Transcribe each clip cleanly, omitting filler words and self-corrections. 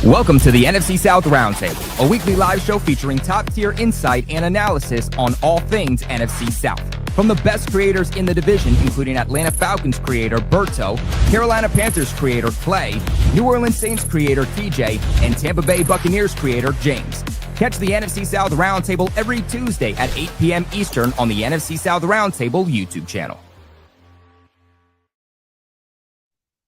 Welcome to the NFC South Roundtable, a weekly live show featuring top-tier insight and analysis on all things NFC South. From the best creators in the division, including Atlanta Falcons creator Berto, Carolina Panthers creator Clay, New Orleans Saints creator TJ, and Tampa Bay Buccaneers creator James. Catch the NFC South Roundtable every Tuesday at 8 p.m. Eastern on the NFC South Roundtable YouTube channel.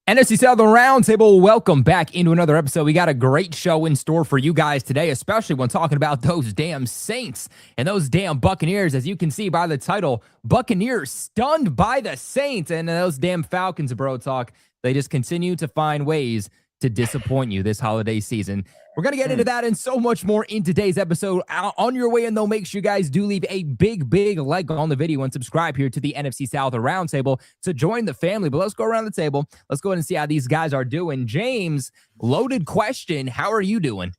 NFC South Roundtable, welcome back into another episode. We got a great show in store for you guys today, especially when talking about those damn Saints and those damn Buccaneers. As you can see by the title, Buccaneers stunned by the Saints, and those damn Falcons, bro talk. They just continue to find ways to disappoint you this holiday season. We're going to get into that and so much more in today's episode. On your way in, though, make sure you guys do leave a big like on the video and subscribe here to the NFC South Roundtable to join the family. But let's go around the table. Let's go ahead and see how these guys are doing. James, loaded question. How are you doing?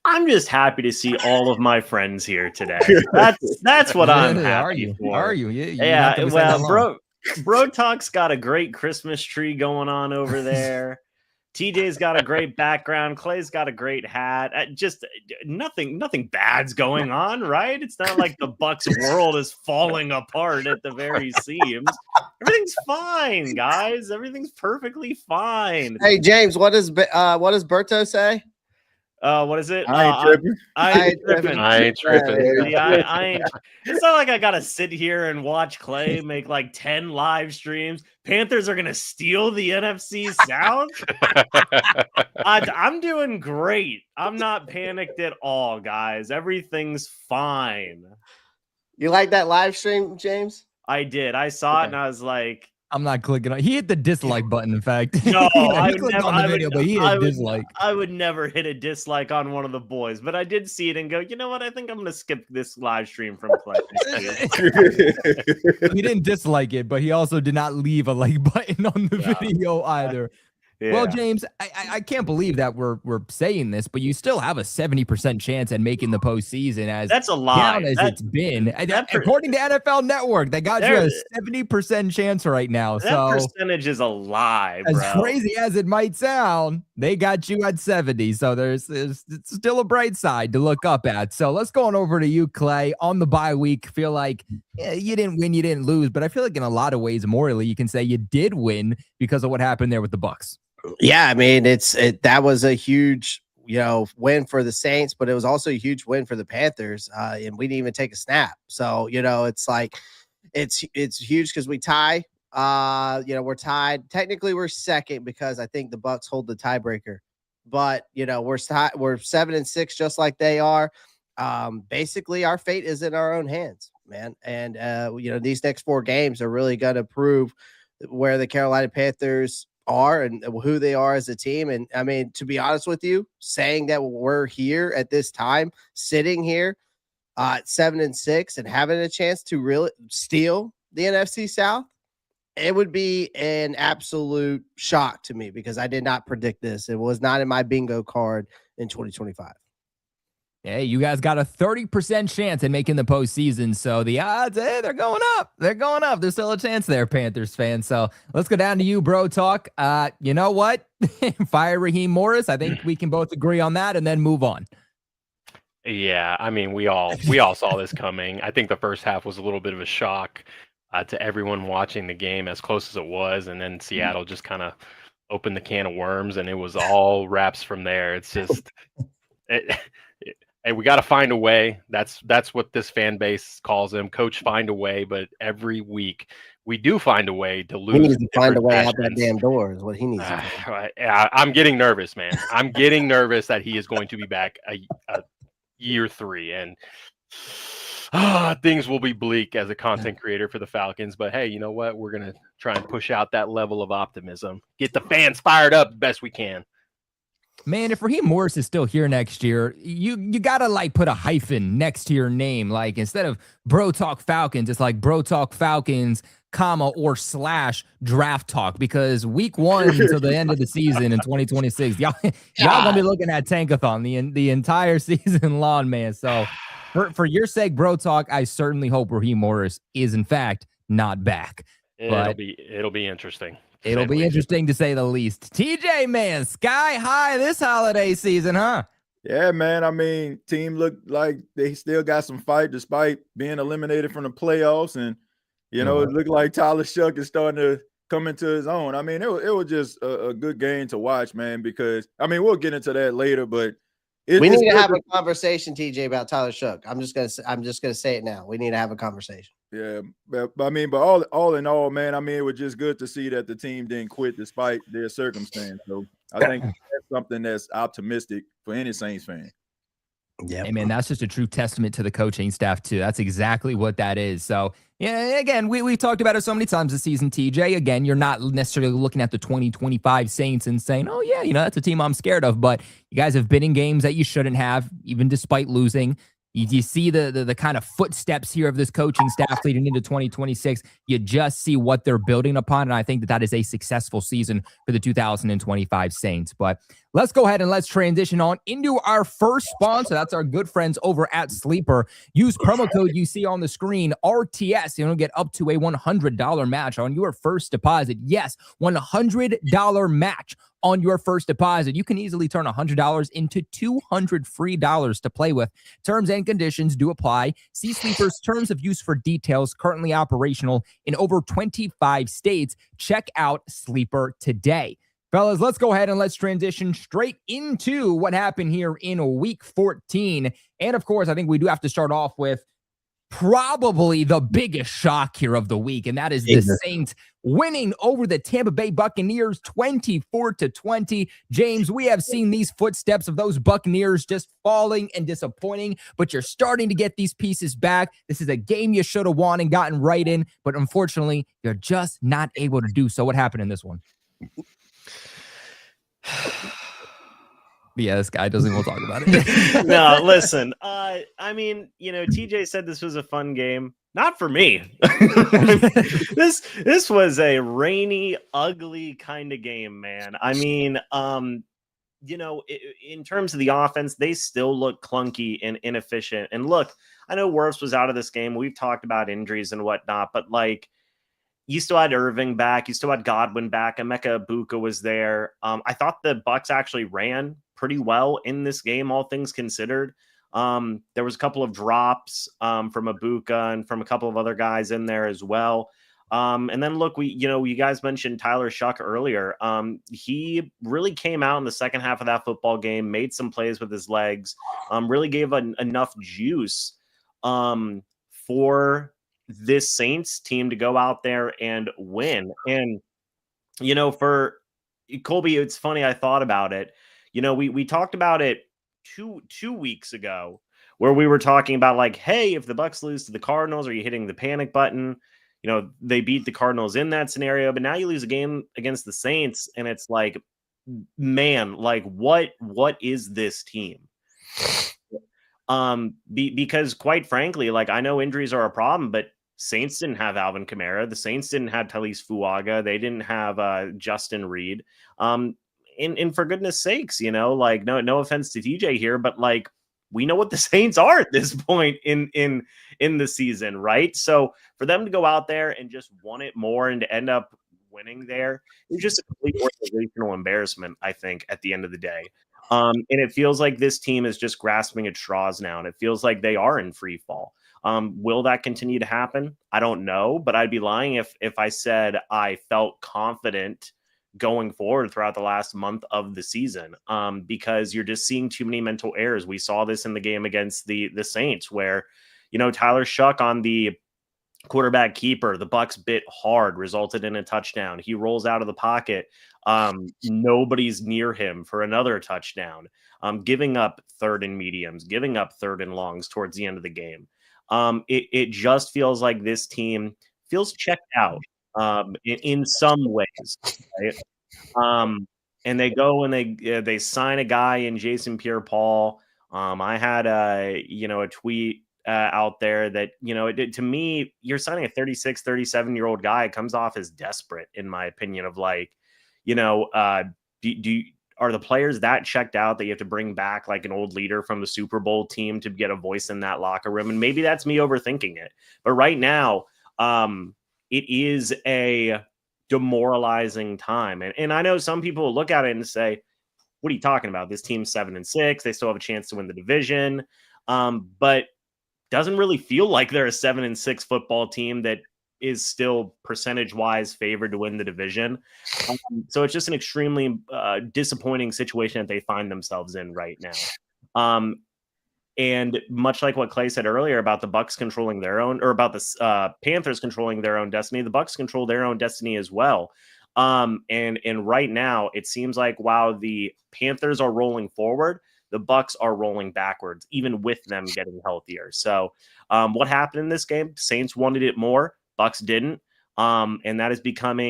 I'm just happy to see all of my friends here today. That's what I'm happy for. Are you? Yeah, well, Bro Talk's got a great Christmas tree going on over there. TJ's got a great background. Clay's got a great hat. Just nothing bad's going on, right? It's not like the Bucs world is falling apart at the very seams. Everything's fine, guys. Everything's perfectly fine. Hey, James, what does Berto say? What is it? I ain't tripping. Yeah, it's not like I gotta sit here and watch Clay make like 10 live streams. Panthers are gonna steal the NFC South. I'm doing great. I'm not panicked at all, guys. Everything's fine. You like that live stream, James? I did. I saw it and I was like, I'm not clicking on. He hit the dislike button. In fact, no, I would never hit a dislike on one of the boys, but I did see it and go, you know what? I think I'm going to skip this live stream from Clay. He didn't dislike it, but he also did not leave a like button on the video either. Yeah. Well, James, I can't believe that we're saying this, but you still have a 70% chance at making the postseason. As that's a lie. Down as it's been, according to NFL Network, they got you a 70% chance right now. That percentage is a lie, bro. As crazy as it might sound, they got you at 70. So there's still a bright side to look up at. So let's go on over to you, Clay. On the bye week, feel like you didn't win, you didn't lose, but I feel like in a lot of ways, morally, you can say you did win because of what happened there with the Bucs. Yeah, I mean, that was a huge, win for the Saints, but it was also a huge win for the Panthers, and we didn't even take a snap. So, it's like it's huge because we tie. We're tied. Technically, we're second because I think the Bucs hold the tiebreaker. But we're 7-6, just like they are. Basically, our fate is in our own hands, man. And these next 4 games are really going to prove where the Carolina Panthers are and who they are as a team. And I mean, to be honest with you, saying that we're here at this time, sitting here at 7-6 and having a chance to really steal the NFC South, it would be an absolute shock to me because I did not predict this. It was not in my bingo card in 2025. Hey, you guys got a 30% chance at making the postseason. So the odds, they're going up. They're going up. There's still a chance there, Panthers fans. So let's go down to you, Bro Talk. You know what? Fire Raheem Morris. I think we can both agree on that and then move on. Yeah, I mean, we all saw this coming. I think the first half was a little bit of a shock to everyone watching the game as close as it was. And then Seattle just kind of opened the can of worms and it was all wraps from there. It's just... Hey, we got to find a way. That's what this fan base calls them. Coach, find a way. But every week we do find a way to lose. He needs to find a way out that damn door is what he needs to do. I'm getting nervous, man. I'm getting nervous that he is going to be back a year 3. And things will be bleak as a content creator for the Falcons. But, hey, you know what? We're going to try and push out that level of optimism. Get the fans fired up the best we can. Man, if Raheem Morris is still here next year, you gotta put a hyphen next to your name. Like instead of Bro Talk Falcons, it's like Bro Talk Falcons, or / draft talk, because week 1 until the end of the season in 2026, y'all gonna be looking at Tankathon the entire season long, man. So for your sake, Bro Talk, I certainly hope Raheem Morris is in fact not back. It'll be interesting It'll be interesting to say the least. TJ, man, sky high this holiday season, huh? Yeah, man. I mean, team looked like they still got some fight despite being eliminated from the playoffs. And, it looked like Tyler Shuck is starting to come into his own. I mean, it was just a good game to watch, man, because, I mean, we'll get into that later, but we need to have a conversation, TJ, about Tyler Shuck. I'm just gonna say it now. We need to have a conversation. Yeah, but all in all, man, I mean, it was just good to see that the team didn't quit despite their circumstance. So I think that's something that's optimistic for any Saints fan. Yeah, hey, man, that's just a true testament to the coaching staff too. That's exactly what that is. So yeah, again, we talked about it so many times this season, TJ. Again, you're not necessarily looking at the 2025 Saints and saying, oh yeah, that's a team I'm scared of. But you guys have been in games that you shouldn't have, even despite losing. You see the kind of footsteps here of this coaching staff leading into 2026. You just see what they're building upon, and I think that is a successful season for the 2025 Saints. But let's go ahead and let's transition on into our first sponsor. That's our good friends over at Sleeper. Use promo code you see on the screen, RTS. You'll get up to a $100 match on your first deposit. Yes, $100 match on your first deposit. You can easily turn $100 into $200 free to play with. Terms and conditions do apply. See Sleeper's terms of use for details, currently operational in over 25 states. Check out Sleeper today. Fellas, let's go ahead and let's transition straight into what happened here in week 14. And of course, I think we do have to start off with probably the biggest shock here of the week, and that is the Saints winning over the Tampa Bay Buccaneers 24-20. James, we have seen these footsteps of those Buccaneers just falling and disappointing, but you're starting to get these pieces back. This is a game you should have won and gotten right in, but unfortunately, you're just not able to do so. What happened in this one? Yeah, this guy doesn't want to talk about it. No, listen. I mean, TJ said this was a fun game. Not for me. This was a rainy, ugly kind of game, man. I mean, in terms of the offense, they still look clunky and inefficient. And look, I know Wirfs was out of this game. We've talked about injuries and whatnot, but you still had Irving back. You still had Godwin back. Emeka Ibuka was there. I thought the Bucs actually ran pretty well in this game, all things considered. There was a couple of drops from Ibuka and from a couple of other guys in there as well. And then look, you guys mentioned Tyler Shuck earlier. He really came out in the second half of that football game, made some plays with his legs, really gave enough juice for this Saints team to go out there and win. And, for Colby, it's funny. I thought about it. We talked about it two weeks ago where we were talking about hey, if the Bucs lose to the Cardinals, are you hitting the panic button? They beat the Cardinals in that scenario, but now you lose a game against the Saints and it's man, what is this team? Because quite frankly, I know injuries are a problem, but Saints didn't have Alvin Kamara. The Saints didn't have Talise Fuaga. They didn't have Justin Reed. And for goodness sakes, no offense to TJ here, but we know what the Saints are at this point in the season, right? So for them to go out there and just want it more and to end up winning there, it's just a complete organizational embarrassment, I think, at the end of the day. And it feels like this team is just grasping at straws now, and it feels like they are in free fall. Will that continue to happen? I don't know, but I'd be lying if I said I felt confident going forward throughout the last month of the season, because you're just seeing too many mental errors. We saw this in the game against the Saints where, Tyler Shuck on the quarterback keeper, the Bucs bit hard, resulted in a touchdown. He rolls out of the pocket. Nobody's near him for another touchdown, giving up third and mediums, giving up third and longs towards the end of the game. It just feels like this team feels checked out in some ways, right? And they go and they sign a guy in Jason Pierre-Paul. I had a tweet out there that to me, you're signing a 36, 37-year-old guy. It comes off as desperate, in my opinion. Of are the players that checked out that you have to bring back an old leader from the Super Bowl team to get a voice in that locker room? And maybe that's me overthinking it, but right now, it is a demoralizing time. And I know some people will look at it and say, what are you talking about? This team's 7-6. They still have a chance to win the division. But doesn't really feel like they're a 7-6 football team that is still percentage-wise favored to win the division. So it's just an extremely disappointing situation that they find themselves in right now. And much like what Clay said earlier about the Bucs controlling their own, or about the Panthers controlling their own destiny, the Bucs control their own destiny as well. And right now, it seems like while the Panthers are rolling forward, the Bucs are rolling backwards, even with them getting healthier. So what happened in this game? Saints wanted it more. Bucs didn't. And that's become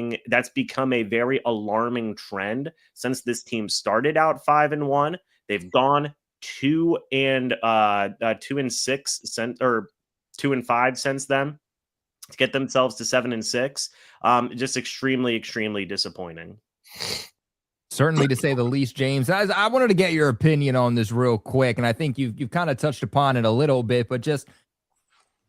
a very alarming trend since this team started out 5-1. They've gone 2-6 or 2-5 since then to get themselves to 7-6. Just extremely, extremely disappointing. Certainly, to say the least, James. I wanted to get your opinion on this real quick, and I think you've kind of touched upon it a little bit, but just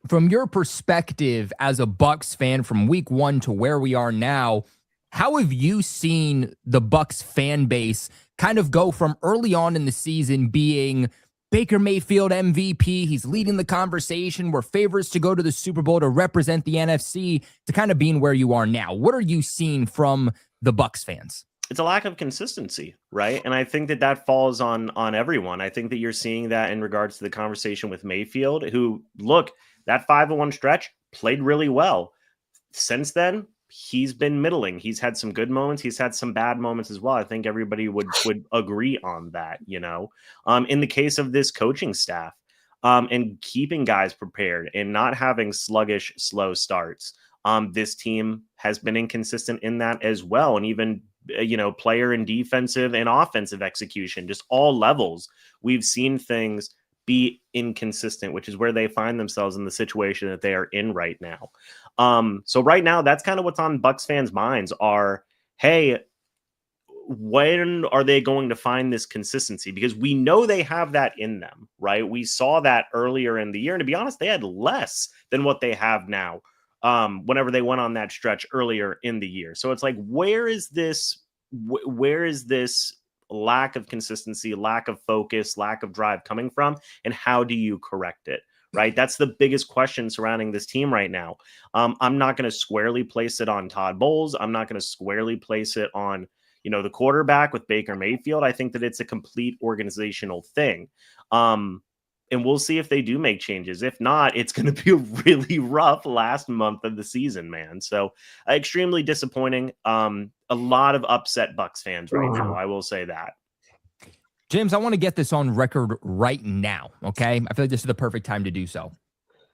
from your perspective as a Bucs fan from week 1 to where we are now, how have you seen the Bucs fan base kind of go from early on in the season being Baker Mayfield MVP, he's leading the conversation, we're favorites to go to the Super Bowl to represent the NFC, to kind of being where you are now? What are you seeing from the Bucs fans? It's a lack of consistency, right? And I think that falls on everyone. I think that you're seeing that in regards to the conversation with Mayfield, who, look, that 5-1 stretch played really well. Since then, he's been middling. He's had some good moments. He's had some bad moments as well. I think everybody would agree on that, you know. In the case of this coaching staff, and keeping guys prepared and not having sluggish, slow starts, this team has been inconsistent in that as well. And even, you know, player and defensive and offensive execution, just all levels, we've seen things be inconsistent, which is where they find themselves in the situation that they are in right now. So right now, that's kind of what's on Bucs fans' minds are, hey, when are they going to find this consistency? Because we know they have that in them, right? We saw that earlier in the year. And to be honest, they had less than what they have now whenever they went on that stretch earlier in the year. So it's like, where is this lack of consistency, lack of focus, lack of drive coming from? And how do you correct it? Right. That's the biggest question surrounding this team right now. I'm not going to squarely place it on Todd Bowles. I'm not going to squarely place it on, you know, the quarterback with Baker Mayfield. I think that it's a complete organizational thing. And we'll see if they do make changes. If not, it's going to be a really rough last month of the season, man. So extremely disappointing. A lot of upset Bucs fans right now. I will say that. James, I want to get this on record right now, okay? I feel like this is the perfect time to do so.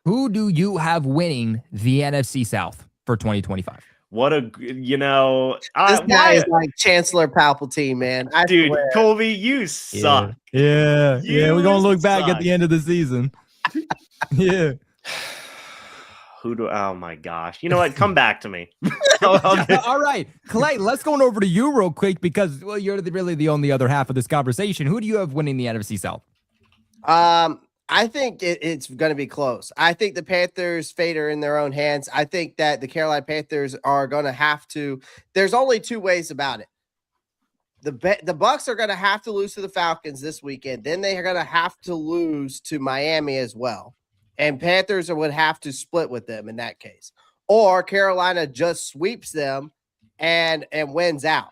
Who do you have winning the NFC South for 2025? What a, you know, this guy is like Chancellor Palpatine, man. Dude, Colby, you suck. Yeah. We're going to look back at the end of the season. Yeah. Oh my gosh. You know what? Come back to me. All right. Clay, let's go over to you real quick because, well, you're really the only other half of this conversation. Who do you have winning the NFC South? I think it's going to be close. I think the Panthers' fate are in their own hands. I think that the Carolina Panthers are going to have to. There's only two ways about it. The Bucs are going to have to lose to the Falcons this weekend. Then they are going to have to lose to Miami as well. And Panthers would have to split with them in that case. Or Carolina just sweeps them and wins out.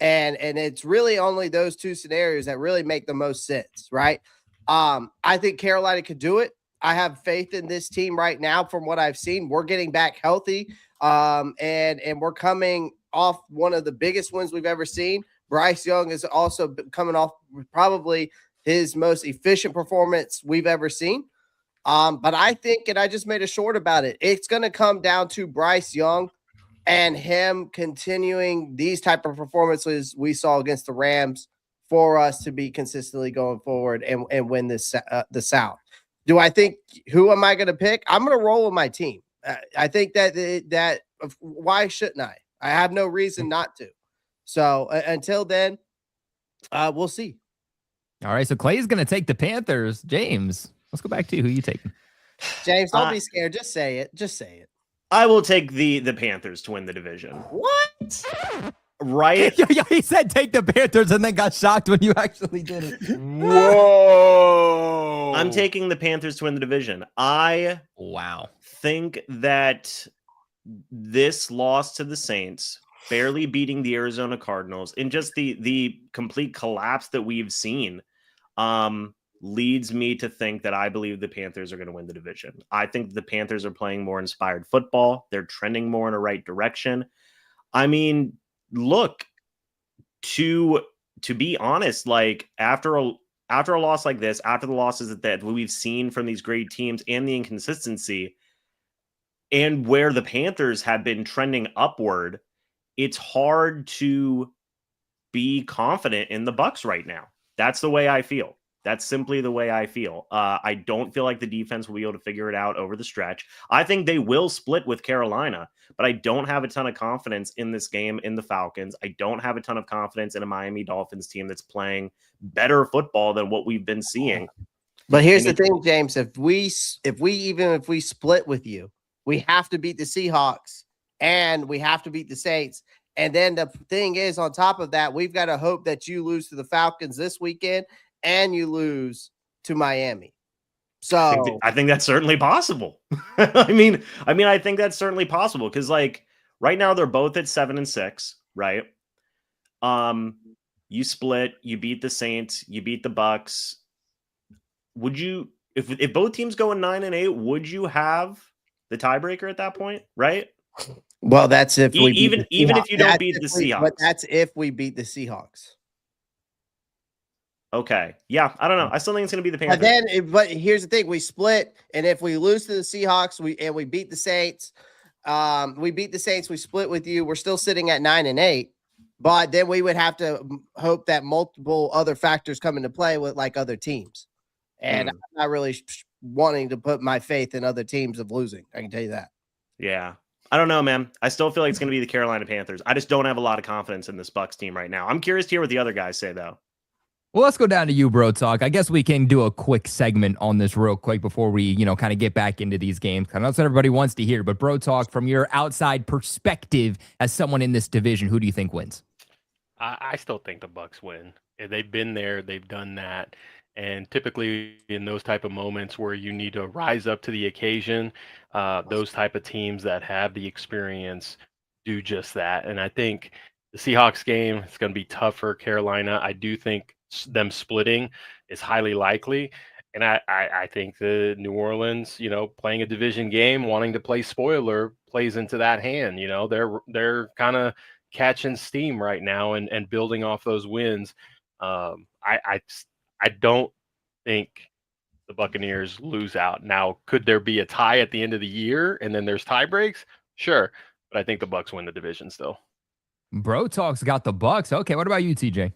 And it's really only those two scenarios that really make the most sense, right? I think Carolina could do it. I have faith in this team right now from what I've seen. We're getting back healthy, and we're coming off one of the biggest wins we've ever seen. Bryce Young is also coming off probably his most efficient performance we've ever seen. But I think, and I just made a short about it, it's going to come down to Bryce Young and him continuing these type of performances we saw against the Rams for us to be consistently going forward and win this the South. Do I think, who am I going to pick? I'm going to roll with my team. I think that why shouldn't I? I have no reason not to. So until then, we'll see. All right. So Clay's going to take the Panthers. James, let's go back to you. Who are you taking? James, don't be scared. Just say it. Just say it. I will take the Panthers to win the division. What? Right? He said take the Panthers and then got shocked when you actually did it. Whoa! I'm taking the Panthers to win the division. I think that this loss to the Saints, barely beating the Arizona Cardinals, and just the complete collapse that we've seen, leads me to think that I believe the Panthers are going to win the division. I think the Panthers are playing more inspired football. They're trending more in a right direction. I mean, look, to be honest, like after a loss like this, after the losses that we've seen from these great teams and the inconsistency, and where the Panthers have been trending upward, it's hard to be confident in the Bucs right now. That's the way I feel. That's simply the way I feel. I don't feel like the defense will be able to figure it out over the stretch. I think they will split with Carolina, but I don't have a ton of confidence in this game in the Falcons. I don't have a ton of confidence in a Miami Dolphins team that's playing better football than what we've been seeing. But here's the thing, James. If we split with you, we have to beat the Seahawks and we have to beat the Saints. And then the thing is, on top of that, we've got to hope that you lose to the Falcons this weekend and you lose to Miami. So I think that's certainly possible. I mean, I think that's certainly possible because, like, right now they're both at 7-6, right? You split, you beat the Saints, you beat the Bucs. Would you, if both teams go 9-8, would you have the tiebreaker at that point, right? Well, that's if we even if you don't beat the Seahawks. But that's if we beat the Seahawks. Okay. Yeah, I don't know. I still think it's going to be the Panthers. But here's the thing: we split, and if we lose to the Seahawks, we beat the Saints. We split with you. We're still sitting at 9-8, but then we would have to hope that multiple other factors come into play with like other teams. And I'm not really wanting to put my faith in other teams of losing. I can tell you that. Yeah. I don't know, man. I still feel like it's going to be the Carolina Panthers. I just don't have a lot of confidence in this Bucs team right now. I'm curious to hear what the other guys say, though. Well, let's go down to you, Bro Talk. I guess we can do a quick segment on this real quick before we, kind of get back into these games. I know that's what everybody wants to hear, but Bro Talk, from your outside perspective as someone in this division, who do you think wins? I still think the Bucs win. They've been there. They've done that. And typically in those type of moments where you need to rise up to the occasion, those type of teams that have the experience do just that. And I think the Seahawks game, it's going to be tough for Carolina. I do think them splitting is highly likely. And I think the New Orleans, playing a division game, wanting to play spoiler, plays into that hand. They're kind of catching steam right now and building off those wins. I don't think the Buccaneers lose out. Now, could there be a tie at the end of the year and then there's tie breaks? Sure. But I think the Bucs win the division still. Bro Talk's got the Bucs. Okay, what about you, TJ?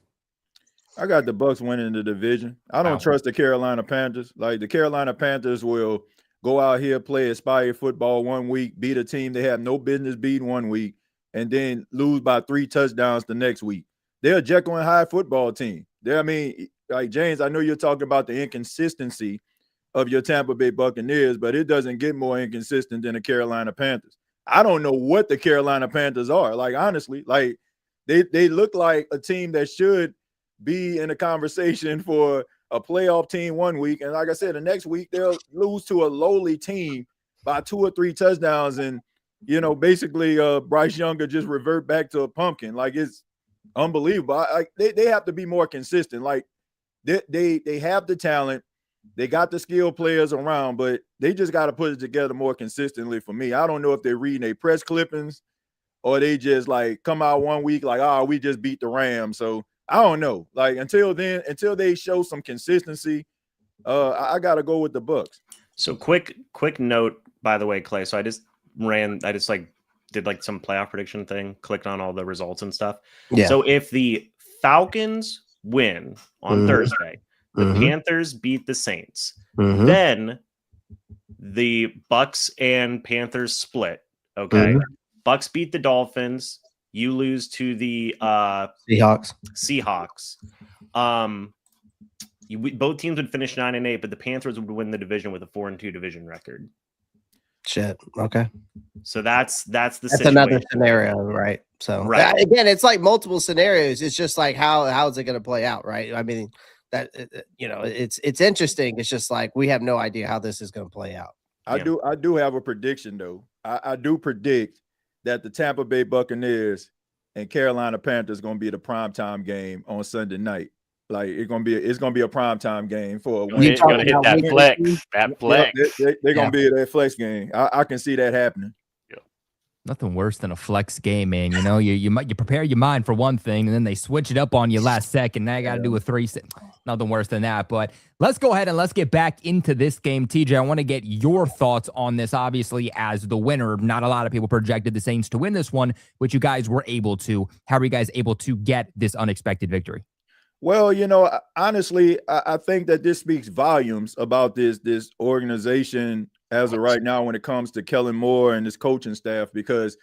I got the Bucs winning the division. I don't trust the Carolina Panthers. Like, the Carolina Panthers will go out here, play inspired football one week, beat a team they have no business beating one week, and then lose by 3 touchdowns the next week. They're a Jekyll and Hyde football team. Like, James, I know you're talking about the inconsistency of your Tampa Bay Buccaneers, but it doesn't get more inconsistent than the Carolina Panthers. I don't know what the Carolina Panthers are. Like, honestly, like they look like a team that should be in a conversation for a playoff team one week. And like I said, the next week they'll lose to a lowly team by 2 or 3 touchdowns. And, basically Bryce Younger just revert back to a pumpkin. Like, it's unbelievable. They have to be more consistent. Like, they have the talent. They got the skilled players around, but they just got to put it together more consistently for me. I don't know if they're reading their press clippings or they just like come out one week like, we just beat the Rams. So I don't know. Like, until they show some consistency, I got to go with the Bucs. So quick note, by the way, Clay. So I just did some playoff prediction thing, clicked on all the results and stuff. Yeah. So if the Falcons win on Thursday, the Panthers beat the Saints, then the Bucs and Panthers split. Okay. Bucs beat the Dolphins. You lose to the Seahawks. Both teams would finish 9-8, but the Panthers would win the division with a 4-2 division record. Shit. Okay. So that's another scenario, right? So right. Again, it's like multiple scenarios. It's just like how is it going to play out, right? I mean, that it's interesting. It's just like we have no idea how this is going to play out. I do have a prediction though. I do predict that the Tampa Bay Buccaneers and Carolina Panthers going to be the primetime game on Sunday night. Like it's gonna be a primetime game for a win. You're gonna hit that flex. That flex. They're gonna be that flex game. I can see that happening. Yeah. Nothing worse than a flex game, man. You know, you prepare your mind for one thing, and then they switch it up on you last second. Now you got to do a 3. Nothing worse than that. But let's go ahead and let's get back into this game. TJ, I want to get your thoughts on this. Obviously, as the winner, not a lot of people projected the Saints to win this one, which you guys were able to. How are you guys able to get this unexpected victory? Well, honestly, I think that this speaks volumes about this organization as of right now when it comes to Kellen Moore and his coaching staff, because,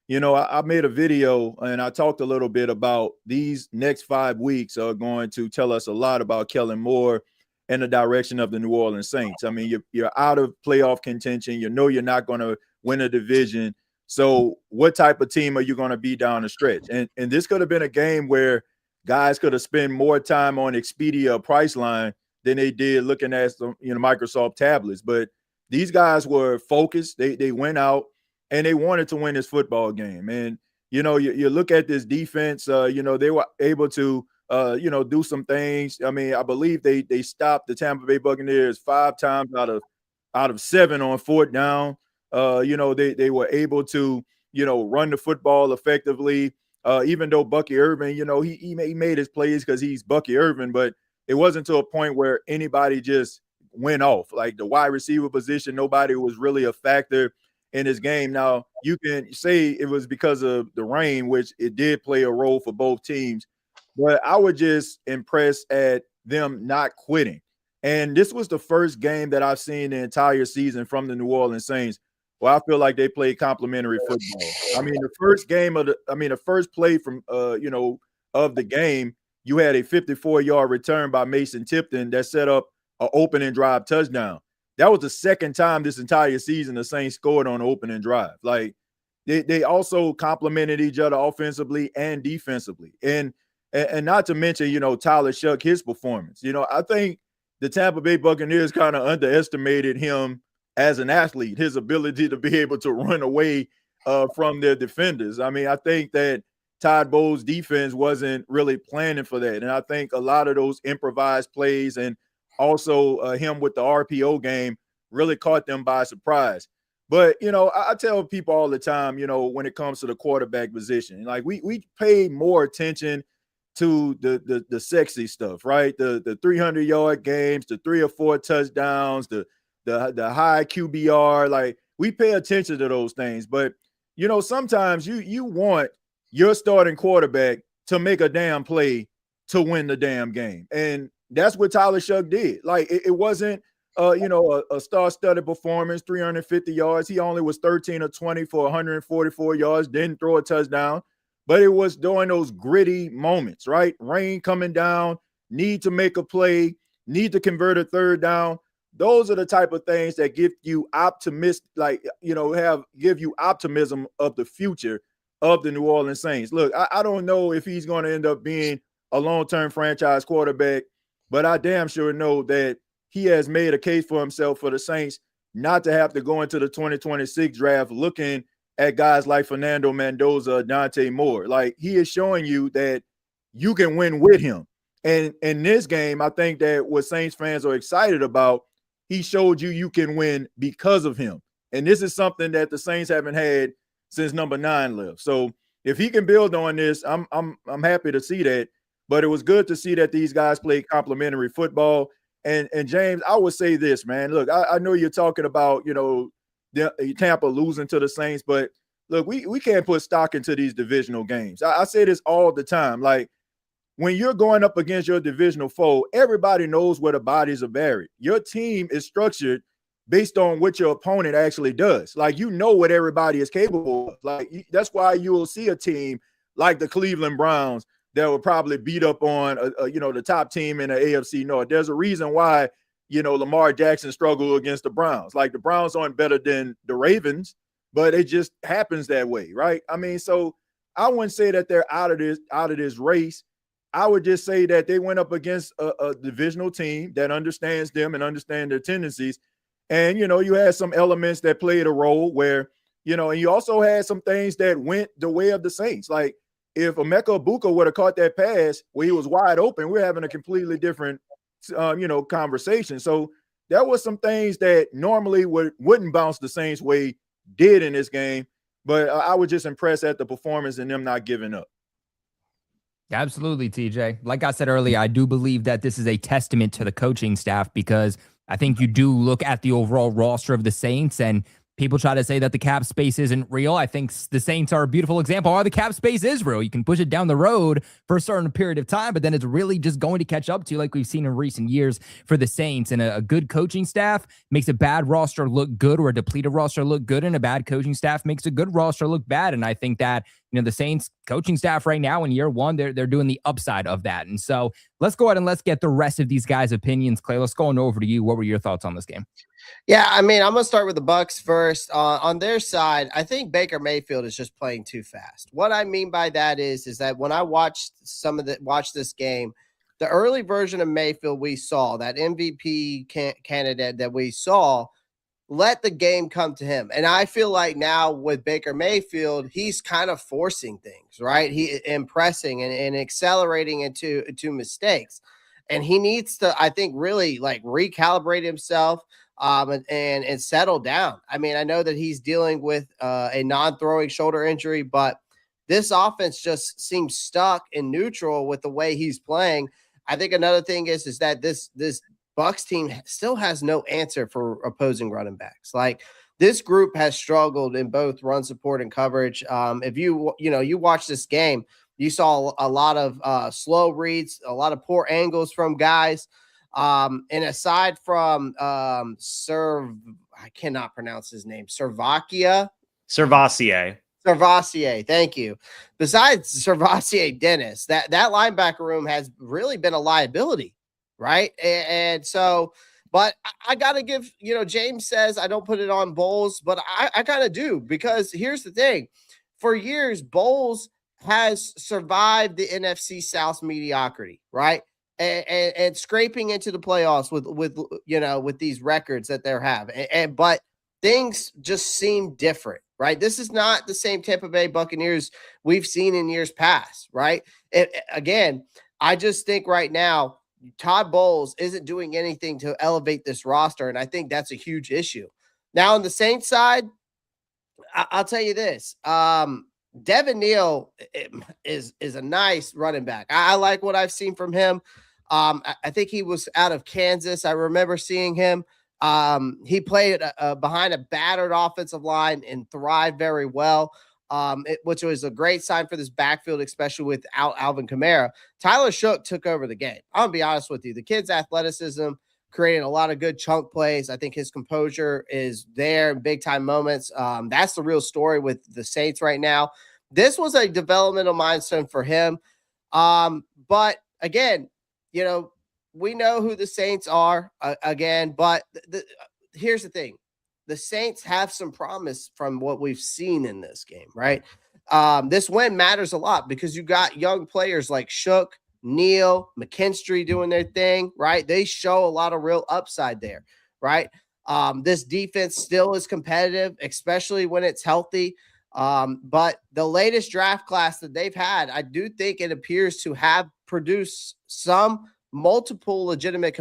I made a video and I talked a little bit about these next 5 weeks are going to tell us a lot about Kellen Moore and the direction of the New Orleans Saints. I mean, you're out of playoff contention. You're not going to win a division. So what type of team are you going to be down the stretch? And this could have been a game where guys could have spent more time on Expedia or Priceline than they did looking at some, Microsoft tablets. But these guys were focused. They went out and they wanted to win this football game. And, you look at this defense, they were able to, do some things. I mean, I believe they stopped the Tampa Bay Buccaneers 5 times out of 7 on 4th down. They were able to, run the football effectively. Even though Bucky Irvin, he made his plays because he's Bucky Irvin, but it wasn't to a point where anybody just went off. Like the wide receiver position, nobody was really a factor in his game. Now, you can say it was because of the rain, which it did play a role for both teams, but I was just impressed at them not quitting. And this was the first game that I've seen the entire season from the New Orleans Saints. Well, I feel like they played complimentary football. I mean, the first play from, of the game, you had a 54-yard return by Mason Tipton that set up an opening drive touchdown. That was the second time this entire season the Saints scored on an opening drive. Like they also complimented each other offensively and defensively. And not to mention, Tyler Shuck, his performance. I think the Tampa Bay Buccaneers kind of underestimated him as an athlete, his ability to be able to run away from their defenders. I mean, I think that Todd Bowles' defense wasn't really planning for that. And I think a lot of those improvised plays and also him with the RPO game really caught them by surprise. But, I tell people all the time, when it comes to the quarterback position, like we pay more attention to the sexy stuff, right? The 300-yard games, the 3 or 4 touchdowns, the high QBR, like we pay attention to those things. But, sometimes you want your starting quarterback to make a damn play to win the damn game. And that's what Tyler Shuck did. Like it wasn't, a star-studded performance, 350 yards. He only was 13 of 20 for 144 yards, didn't throw a touchdown. But it was during those gritty moments, right? Rain coming down, need to make a play, need to convert a 3rd down. Those are the type of things that give you give you optimism of the future of the New Orleans Saints. Look, I don't know if he's going to end up being a long-term franchise quarterback, but I damn sure know that he has made a case for himself for the Saints not to have to go into the 2026 draft looking at guys like Fernando Mendoza, Dante Moore. Like he is showing you that you can win with him. And in this game, I think that what Saints fans are excited about, he showed you can win because of him. And this is something that the Saints haven't had since number 9 left. So if he can build on this, I'm happy to see that. But it was good to see that these guys played complimentary football. And James, I would say this, man. Look, I know you're talking about, Tampa losing to the Saints, but look, we can't put stock into these divisional games. I say this all the time. Like, when you're going up against your divisional foe, everybody knows where the bodies are buried. Your team is structured based on what your opponent actually does. Like, what everybody is capable of. Like, that's why you will see a team like the Cleveland Browns that will probably beat up on, the top team in the AFC North. There's a reason why Lamar Jackson struggle against the Browns. Like, the Browns aren't better than the Ravens, but it just happens that way, right? I mean, so I wouldn't say that they're out of this race. I would just say that they went up against a divisional team that understands them and understand their tendencies. And, you had some elements that played a role where, and you also had some things that went the way of the Saints. Like, if Emeka Egbuka would have caught that pass where he was wide open, we're having a completely different, conversation. So there was some things that normally wouldn't bounce the Saints way did in this game. But I was just impressed at the performance and them not giving up. Absolutely, TJ. Like I said earlier, I do believe that this is a testament to the coaching staff, because I think you do look at the overall roster of the Saints, and people try to say that the cap space isn't real. I think the Saints are a beautiful example why the cap space is real. You can push it down the road for a certain period of time, but then it's really just going to catch up to you, like we've seen in recent years for the Saints. And a good coaching staff makes a bad roster look good, or a depleted roster look good, and a bad coaching staff makes a good roster look bad. And I think that, the Saints coaching staff right now in year one, they're doing the upside of that. And so let's go ahead and let's get the rest of these guys' opinions. Clay, let's go on over to you. What were your thoughts on this game? Yeah, I mean, I'm going to start with the Bucs first. On their side, I think Baker Mayfield is just playing too fast. What I mean by that is that when I watched this game, the early version of Mayfield we saw, that MVP candidate that we saw, let the game come to him. And I feel like now with Baker Mayfield, he's kind of forcing things, right? He impressing and accelerating into mistakes. And he needs to, I think, really like recalibrate himself and settle down. I mean, I know that he's dealing with a non-throwing shoulder injury, but this offense just seems stuck in neutral with the way he's playing. I think another thing is that this Bucs team still has no answer for opposing running backs. Like, this group has struggled in both run support and coverage. If you watch this game, you saw a lot of slow reads, a lot of poor angles from guys. And aside from I cannot pronounce his name, Servassier. Thank you. Besides Servassier Dennis, that linebacker room has really been a liability, right? And so, but I got to give, James says I don't put it on Bowles, but I kind of do, because here's the thing. For years, Bowles has survived the NFC South mediocrity, right? And scraping into the playoffs with these records that they have. But things just seem different, right? This is not the same Tampa Bay Buccaneers we've seen in years past, right? Again, I just think right now, Todd Bowles isn't doing anything to elevate this roster, and I think that's a huge issue. Now, on the Saints side, I'll tell you this. Devin Neal is a nice running back. I like what I've seen from him. I think he was out of Kansas. I remember seeing him. He played behind a battered offensive line and thrived very well, which was a great sign for this backfield, especially without Alvin Kamara. Tyler Shook took over the game. I'm going to be honest with you. The kid's athleticism created a lot of good chunk plays. I think his composure is there in big-time moments. That's the real story with the Saints right now. This was a developmental milestone for him. But, again, we know who the Saints are again, but here's the thing. The Saints have some promise from what we've seen in this game, right? This win matters a lot because you got young players like Shook, Neal, McKinstry doing their thing, right? They show a lot of real upside there, right? This defense still is competitive, especially when it's healthy. But the latest draft class that they've had, I do think it appears to have produced some multiple legitimate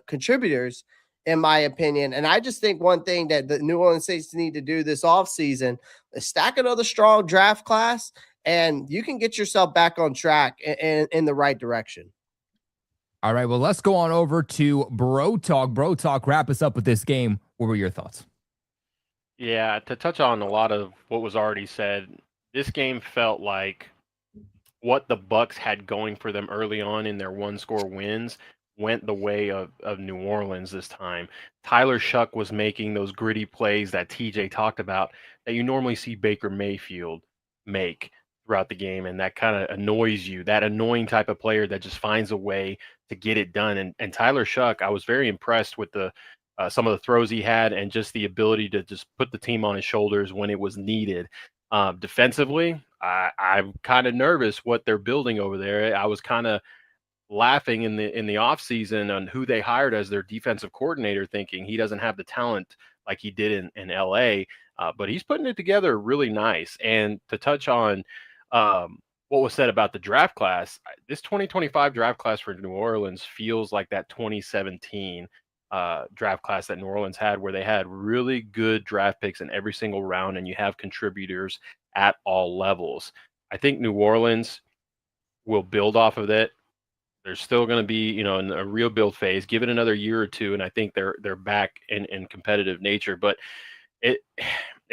contributors, in my opinion. And I just think one thing that the New Orleans Saints need to do this offseason is stack another strong draft class, and you can get yourself back on track in the right direction. All right, well, let's go on over to Bro Talk. Bro Talk, wrap us up with this game. What were your thoughts? Yeah, to touch on a lot of what was already said, this game felt like what the Bucs had going for them early on in their one-score wins went the way of New Orleans this time. Tyler Shough was making those gritty plays that TJ talked about that you normally see Baker Mayfield make throughout the game, and that kind of annoys you, that annoying type of player that just finds a way get it done. And Tyler Shuck, I was very impressed with the some of the throws he had and just the ability to just put the team on his shoulders when it was needed. Defensively, I'm kind of nervous what they're building over there. I was kind of laughing in the offseason on who they hired as their defensive coordinator, thinking he doesn't have the talent like he did in LA, but he's putting it together really nice. And to touch on what was said about the draft class, this 2025 draft class for New Orleans feels like that 2017 draft class that New Orleans had, where they had really good draft picks in every single round, and you have contributors at all levels. I think New Orleans will build off of that. There's still going to be, in a real build phase. Give it another year or two, and I think they're back in competitive nature. But it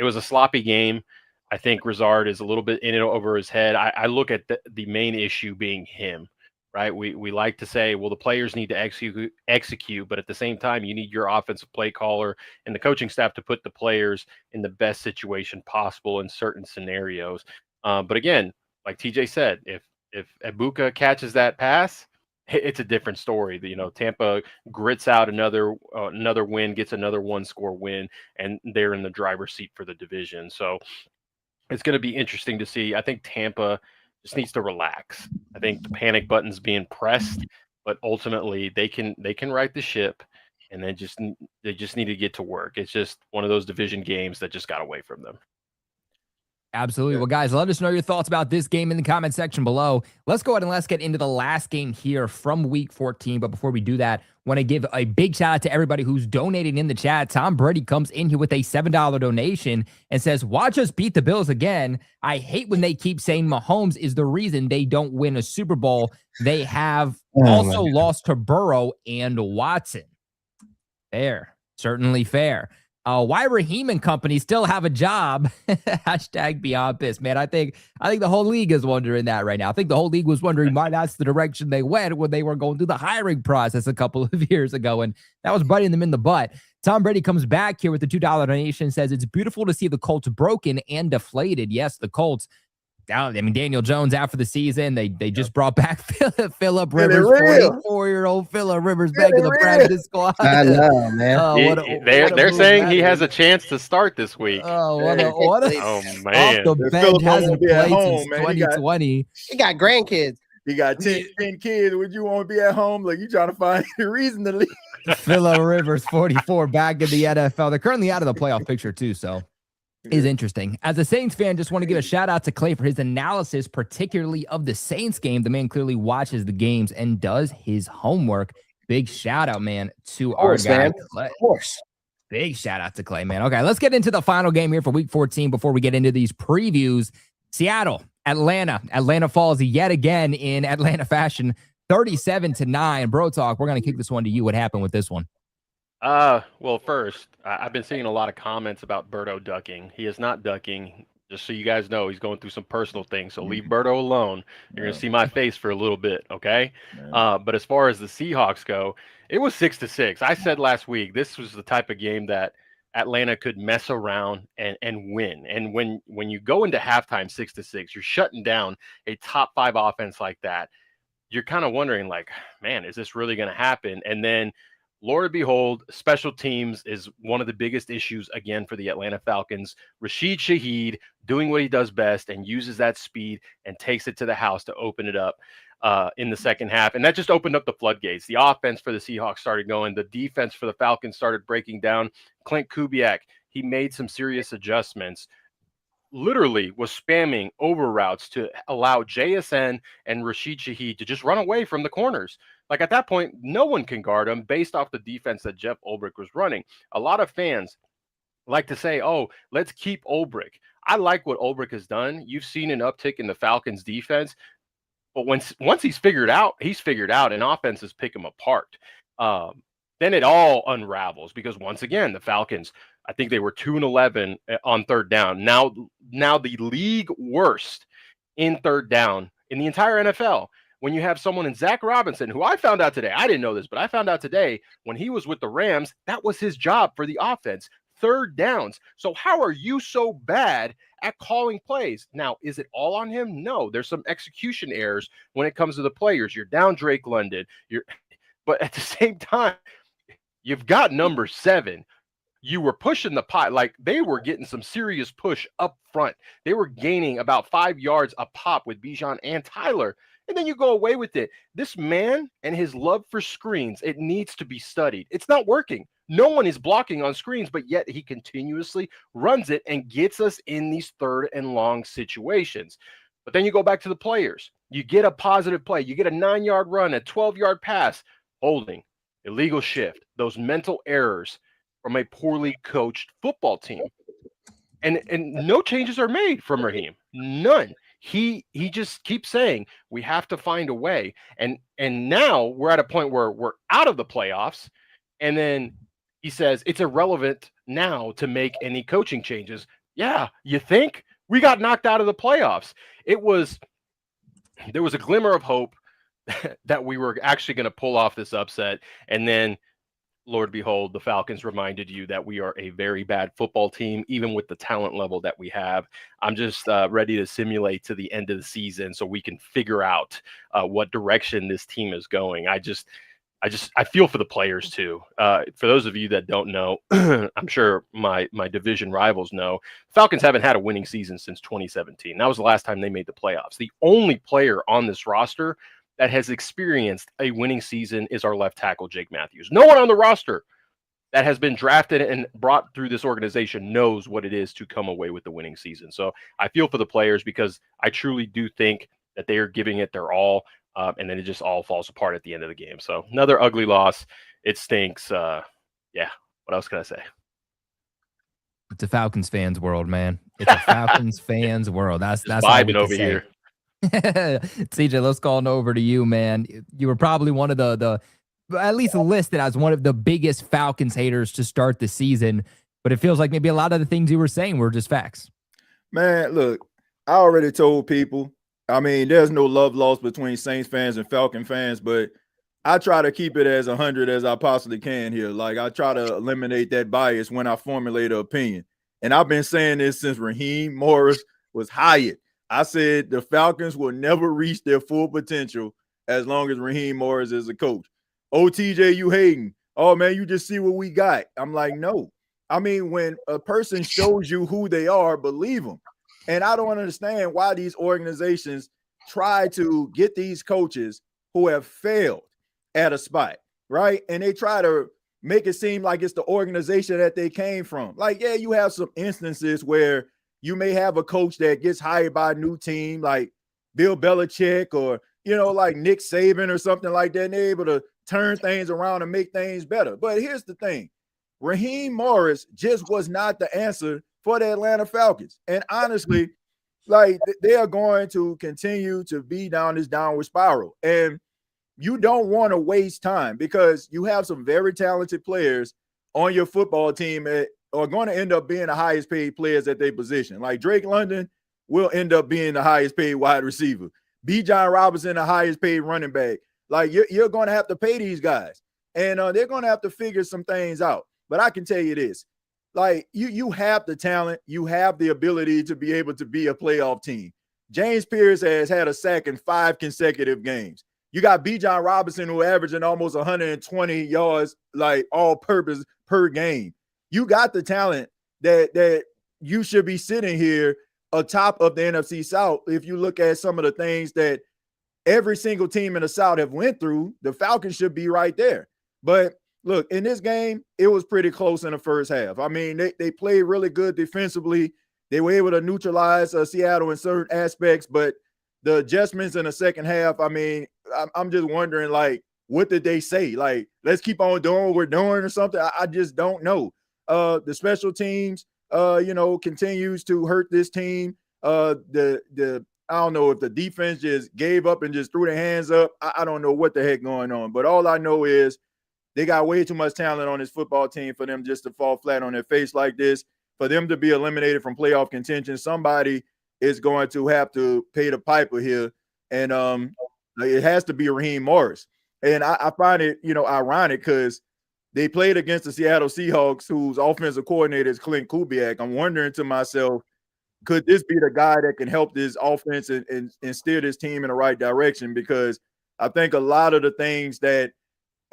was a sloppy game. I think Rizard is a little bit in it over his head. I look at the main issue being him, right? We like to say, well, the players need to execute, but at the same time, you need your offensive play caller and the coaching staff to put the players in the best situation possible in certain scenarios. But again, like TJ said, if Ibuka catches that pass, it's a different story. Tampa grits out another win, gets another one-score win, and they're in the driver's seat for the division. So it's going to be interesting to see. I think Tampa just needs to relax. I think the panic button's being pressed, but ultimately they can right the ship, and they just need to get to work. It's just one of those division games that just got away from them. Absolutely. Well, guys, let us know your thoughts about this game in the comment section below. Let's go ahead and let's get into the last game here from week 14. But before we do that, want to give a big shout out to everybody who's donating in the chat. Tom Brady comes in here with a $7 donation and says, watch us beat the Bills again. I hate when they keep saying Mahomes is the reason they don't win a Super Bowl. They have also lost to Burrow and Watson. Fair. Certainly fair. Why Raheem and company still have a job? Hashtag beyond pissed, man. I think the whole league is wondering that right now. I think the whole league was wondering why that's the direction they went when they were going through the hiring process a couple of years ago, and that was biting them in the butt. Tom Brady comes back here with the $2 donation, says it's beautiful to see the Colts broken and deflated. Yes, the Colts. Daniel Jones after the season, they just brought back Phillip Rivers, 44-year-old Phillip Rivers back in the practice squad. I know, man. They're saying he has a chance to start this week. Oh, what a oh man! Off the bench, hasn't played since 2020. He got grandkids. He got 10 kids. Would you want to be at home? Like, you trying to find a reason to leave? Phillip Rivers, 44, back in the NFL. They're currently out of the playoff picture too, so. Is interesting. As a Saints fan, just want to give a shout out to Clay for his analysis, particularly of the Saints game. The man clearly watches the games and does his homework. Big shout out, man, to our guy, Clay. Of course. Big shout out to Clay, man. Okay, let's get into the final game here for week 14 before we get into these previews. Seattle, Atlanta. Atlanta falls yet again in Atlanta fashion, 37-9. Bro Talk, we're going to kick this one to you. What happened with this one? Well, first, I've been seeing a lot of comments about Berto ducking. He is not ducking. Just so you guys know, he's going through some personal things. So leave Berto alone. You're going to see my face for a little bit, okay? But as far as the Seahawks go, it was 6-6. I said last week, this was the type of game that Atlanta could mess around and win. And when you go into halftime 6-6, you're shutting down a top 5 offense like that. You're kind of wondering, like, man, is this really going to happen? And then Lord behold, special teams is one of the biggest issues again for the Atlanta Falcons. Rashid Shaheed doing what he does best and uses that speed and takes it to the house to open it up in the second half. And that just opened up the floodgates. The offense for the Seahawks started going. The defense for the Falcons started breaking down. Clint Kubiak, he made some serious adjustments. Literally was spamming over routes to allow JSN and Rashid Shaheed to just run away from the corners. Like, at that point, no one can guard him based off the defense that Jeff Ulbrich was running. A lot of fans like to say, oh, let's keep Ulbrich. I like what Ulbrich has done. You've seen an uptick in the Falcons defense, but once he's figured out, and offenses pick him apart. Then it all unravels because, once again, the Falcons, I think they were 2-11 on third down. Now the league worst in third down in the entire NFL. When you have someone in Zach Robinson, who I found out today, I didn't know this, but I found out today when he was with the Rams, that was his job for the offense, third downs. So how are you so bad at calling plays? Now, is it all on him? No, there's some execution errors when it comes to the players. You're down Drake London. But at the same time, you've got number 7. You were pushing the pot. Like, they were getting some serious push up front. They were gaining about 5 yards a pop with Bijan and Tyler. And then you go away with it. This man and his love for screens, it needs to be studied. It's not working. No one is blocking on screens, but yet he continuously runs it and gets us in these 3rd and long situations. But then you go back to the players. You get a positive play. You get a 9-yard run, a 12-yard pass, holding, illegal shift, those mental errors from a poorly coached football team. And no changes are made from Raheem. None. He just keeps saying we have to find a way. And now we're at a point where we're out of the playoffs. And then he says it's irrelevant now to make any coaching changes. Yeah, you think? We got knocked out of the playoffs. There was a glimmer of hope that we were actually going to pull off this upset. And then, Lord behold, the Falcons reminded you that we are a very bad football team, even with the talent level that we have. I'm just ready to simulate to the end of the season so we can figure out what direction this team is going. I feel for the players too. For those of you that don't know, I'm sure my division rivals know, Falcons haven't had a winning season since 2017. That was the last time they made the playoffs. The only player on this roster that has experienced a winning season is our left tackle, Jake Matthews. No one on the roster that has been drafted and brought through this organization knows what it is to come away with the winning season. So I feel for the players because I truly do think that they are giving it their all. And then it just all falls apart at the end of the game. So another ugly loss. It stinks. Yeah. What else can I say? It's a Falcons fans world, man. It's a Falcons fans world. That's vibing over here. CJ, let's go on over to you, man. You were probably one of the at least listed as one of the biggest Falcons haters to start the season, but it feels like maybe a lot of the things you were saying were just facts. Man, look, I already told people, I mean, there's no love lost between Saints fans and Falcon fans, but I try to keep it as 100 as I possibly can here. Like, I try to eliminate that bias when I formulate an opinion. And I've been saying this since Raheem Morris was hired. I said the Falcons will never reach their full potential as long as Raheem Morris is a coach. Oh, TJ, you hating. Oh, man, you just see what we got. I'm like, no. I mean, when a person shows you who they are, believe them. And I don't understand why these organizations try to get these coaches who have failed at a spot, right? And they try to make it seem like it's the organization that they came from. Like, yeah, you have some instances where you may have a coach that gets hired by a new team like Bill Belichick or, like Nick Saban or something like that, and they're able to turn things around and make things better. But here's the thing. Raheem Morris just was not the answer for the Atlanta Falcons. And honestly, like, they are going to continue to be down this downward spiral. And you don't want to waste time because you have some very talented players on your football team that are going to end up being the highest paid players at their position. Like Drake London will end up being the highest paid wide receiver. Bijan Robinson, the highest paid running back. Like, you're going to have to pay these guys. And they're going to have to figure some things out. But I can tell you this. Like, you have the talent. You have the ability to be able to be a playoff team. James Pierce has had a sack in 5 consecutive games. You got Bijan Robinson, who averaging almost 120 yards, like all purpose per game. You got the talent that you should be sitting here atop of the NFC South. If you look at some of the things that every single team in the South have went through, the Falcons should be right there. But look, in this game, it was pretty close in the first half. I mean, they played really good defensively. They were able to neutralize Seattle in certain aspects, but the adjustments in the second half, I mean, I'm just wondering, like, what did they say? Like, let's keep on doing what we're doing or something? I just don't know. The special teams, continues to hurt this team. I don't know if the defense just gave up and just threw their hands up. I don't know what the heck going on. But all I know is they got way too much talent on this football team for them just to fall flat on their face like this. For them to be eliminated from playoff contention, somebody is going to have to pay the piper here. And it has to be Raheem Morris. And I find it, ironic because they played against the Seattle Seahawks, whose offensive coordinator is Clint Kubiak. I'm wondering to myself, could this be the guy that can help this offense and steer this team in the right direction? Because I think a lot of the things that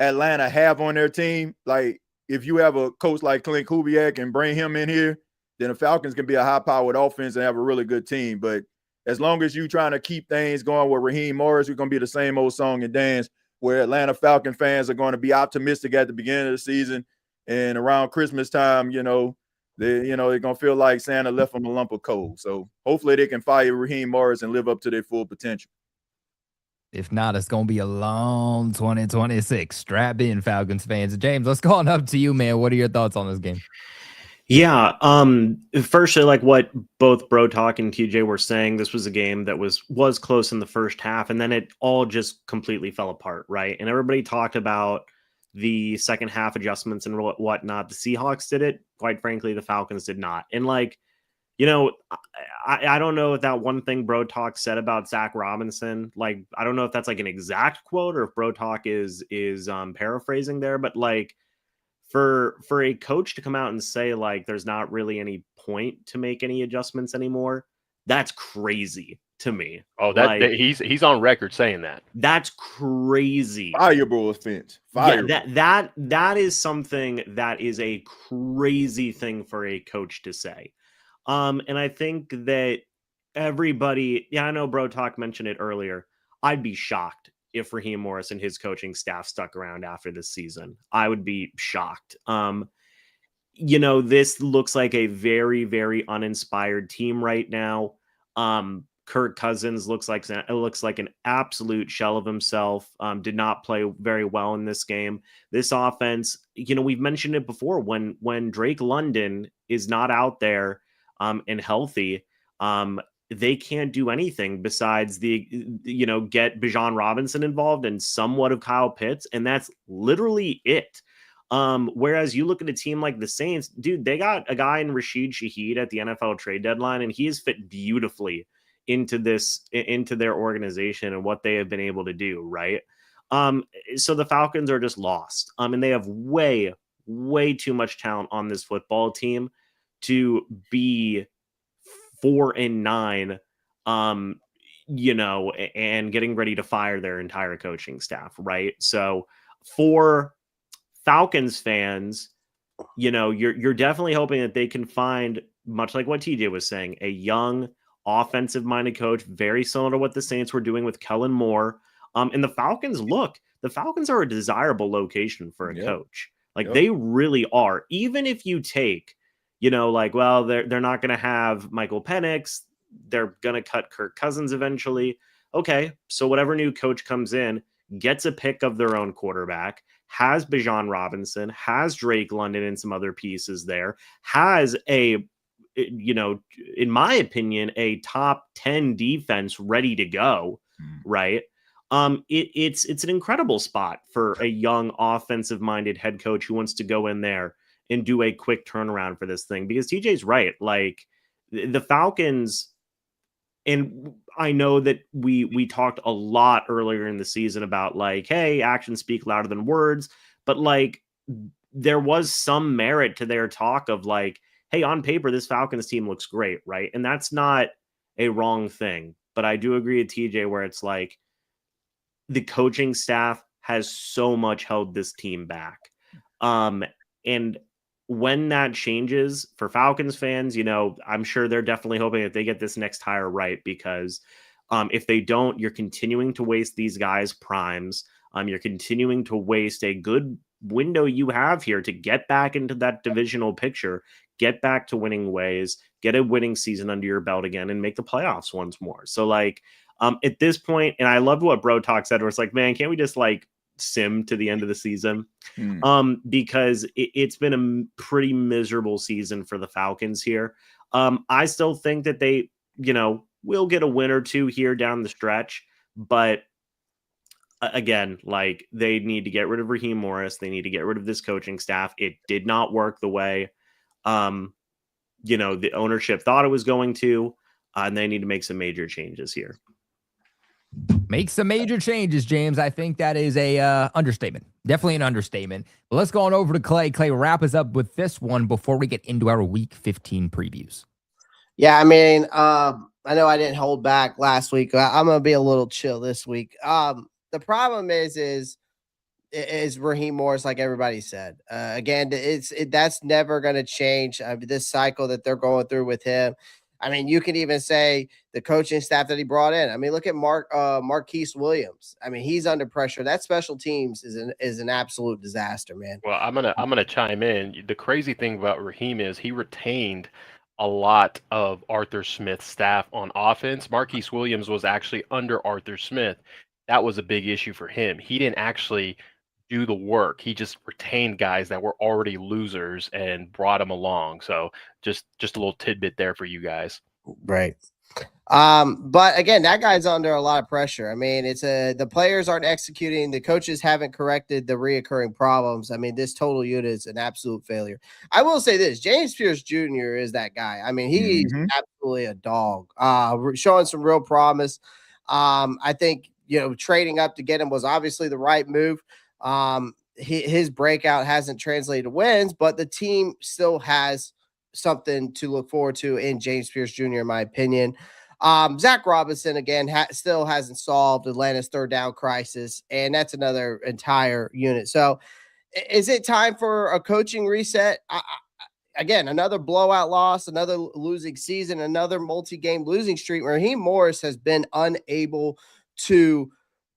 Atlanta have on their team, like if you have a coach like Clint Kubiak and bring him in here, then the Falcons can be a high-powered offense and have a really good team. But as long as you're trying to keep things going with Raheem Morris, we're going to be the same old song and dance where Atlanta Falcon fans are going to be optimistic at the beginning of the season, and around Christmas time, they're going to feel like Santa left them a lump of coal. So hopefully they can fire Raheem Morris and live up to their full potential. If not, it's going to be a long 2026. Strap in, Falcons fans. James, let's go on up to you, man. What are your thoughts on this game? Yeah. Firstly, like what both Bro Talk and TJ were saying, this was a game that was close in the first half, and then it all just completely fell apart, right? And everybody talked about the second half adjustments and whatnot. The Seahawks did it. Quite frankly, the Falcons did not. And like, I don't know if that one thing Bro Talk said about Zach Robinson, like, I don't know if that's like an exact quote or if Bro Talk is paraphrasing there, but like for a coach to come out and say like there's not really any point to make any adjustments anymore, that's crazy to me. Oh, he's on record saying that. That's crazy. Fireable offense. Fireable. Yeah, that is something that is a crazy thing for a coach to say. And I think that everybody, I know Bro Talk mentioned it earlier. I'd be shocked if Raheem Morris and his coaching staff stuck around after this season. I would be shocked. This looks like a very, very uninspired team right now. Kirk Cousins looks like an absolute shell of himself. Did not play very well in this game. This offense, we've mentioned it before. When Drake London is not out there and healthy, they can't do anything besides get Bijan Robinson involved and somewhat of Kyle Pitts, and that's literally it. Whereas you look at a team like the Saints, dude, they got a guy in Rashid Shaheed at the NFL trade deadline, and he has fit beautifully into their organization and what they have been able to do, right? So the Falcons are just lost. And they have way, way too much talent on this football team to be 4-9, and getting ready to fire their entire coaching staff, right? So for Falcons fans, you're definitely hoping that they can find, much like what TJ was saying, a young offensive-minded coach, very similar to what the Saints were doing with Kellen Moore. And the Falcons are a desirable location for a coach. Like they really are. Even if you take, they're not going to have Michael Penix. They're going to cut Kirk Cousins eventually. Okay, so whatever new coach comes in gets a pick of their own quarterback, has Bijan Robinson, has Drake London and some other pieces there, has in my opinion, a top 10 defense ready to go, right? It's an incredible spot for a young offensive-minded head coach who wants to go in there and do a quick turnaround for this thing, because TJ's right. Like the Falcons, and I know that we talked a lot earlier in the season about like, hey, actions speak louder than words, but like there was some merit to their talk of like, hey, on paper, this Falcons team looks great, right? And that's not a wrong thing, but I do agree with TJ where it's like the coaching staff has so much held this team back. And when that changes for Falcons fans, I'm sure they're definitely hoping that they get this next hire right, because if they don't, you're continuing to waste these guys' primes. You're continuing to waste a good window you have here to get back into that divisional picture, get back to winning ways, get a winning season under your belt again, and make the playoffs once more. So like at this point, and I loved what Bro Talk said, where it's like, man, can't we just like sim to the end of the season? Because it's been a pretty miserable season for the Falcons here. I still think that they, will get a win or two here down the stretch, but again, like they need to get rid of Raheem Morris. They need to get rid of this coaching staff. It did not work the way, the ownership thought it was going to, and they need to make some major changes here. Make some major changes, James. I think that is a understatement. Definitely an understatement. But let's go on over to Clay. Clay, wrap us up with this one before we get into our Week 15 previews. Yeah, I mean, I know I didn't hold back last week. I'm going to be a little chill this week. The problem is is Raheem Morris, like everybody said. Again, that's never going to change. This cycle that they're going through with him. I mean, you can even say the coaching staff that he brought in. I mean, look at Marquise Williams. I mean, he's under pressure. That special teams is an absolute disaster, man. Well, I'm gonna chime in. The crazy thing about Raheem is he retained a lot of Arthur Smith's staff on offense. Marquise Williams was actually under Arthur Smith. That was a big issue for him. He didn't actually do the work. He just retained guys that were already losers and brought them along. So just a little tidbit there for you guys. Right. But again, that guy's under a lot of pressure. I mean, the players aren't executing, the coaches haven't corrected the reoccurring problems. I mean, this total unit is an absolute failure. I will say this, James Pierce Jr. is that guy. I mean, he's absolutely a dog, showing some real promise. I think, trading up to get him was obviously the right move. His breakout hasn't translated to wins, but the team still has something to look forward to in James Pierce Jr., in my opinion. Zach Robinson, again, still hasn't solved Atlanta's third down crisis, and that's another entire unit. So is it time for a coaching reset? Again, another blowout loss, another losing season, another multi-game losing streak. Raheem Morris has been unable to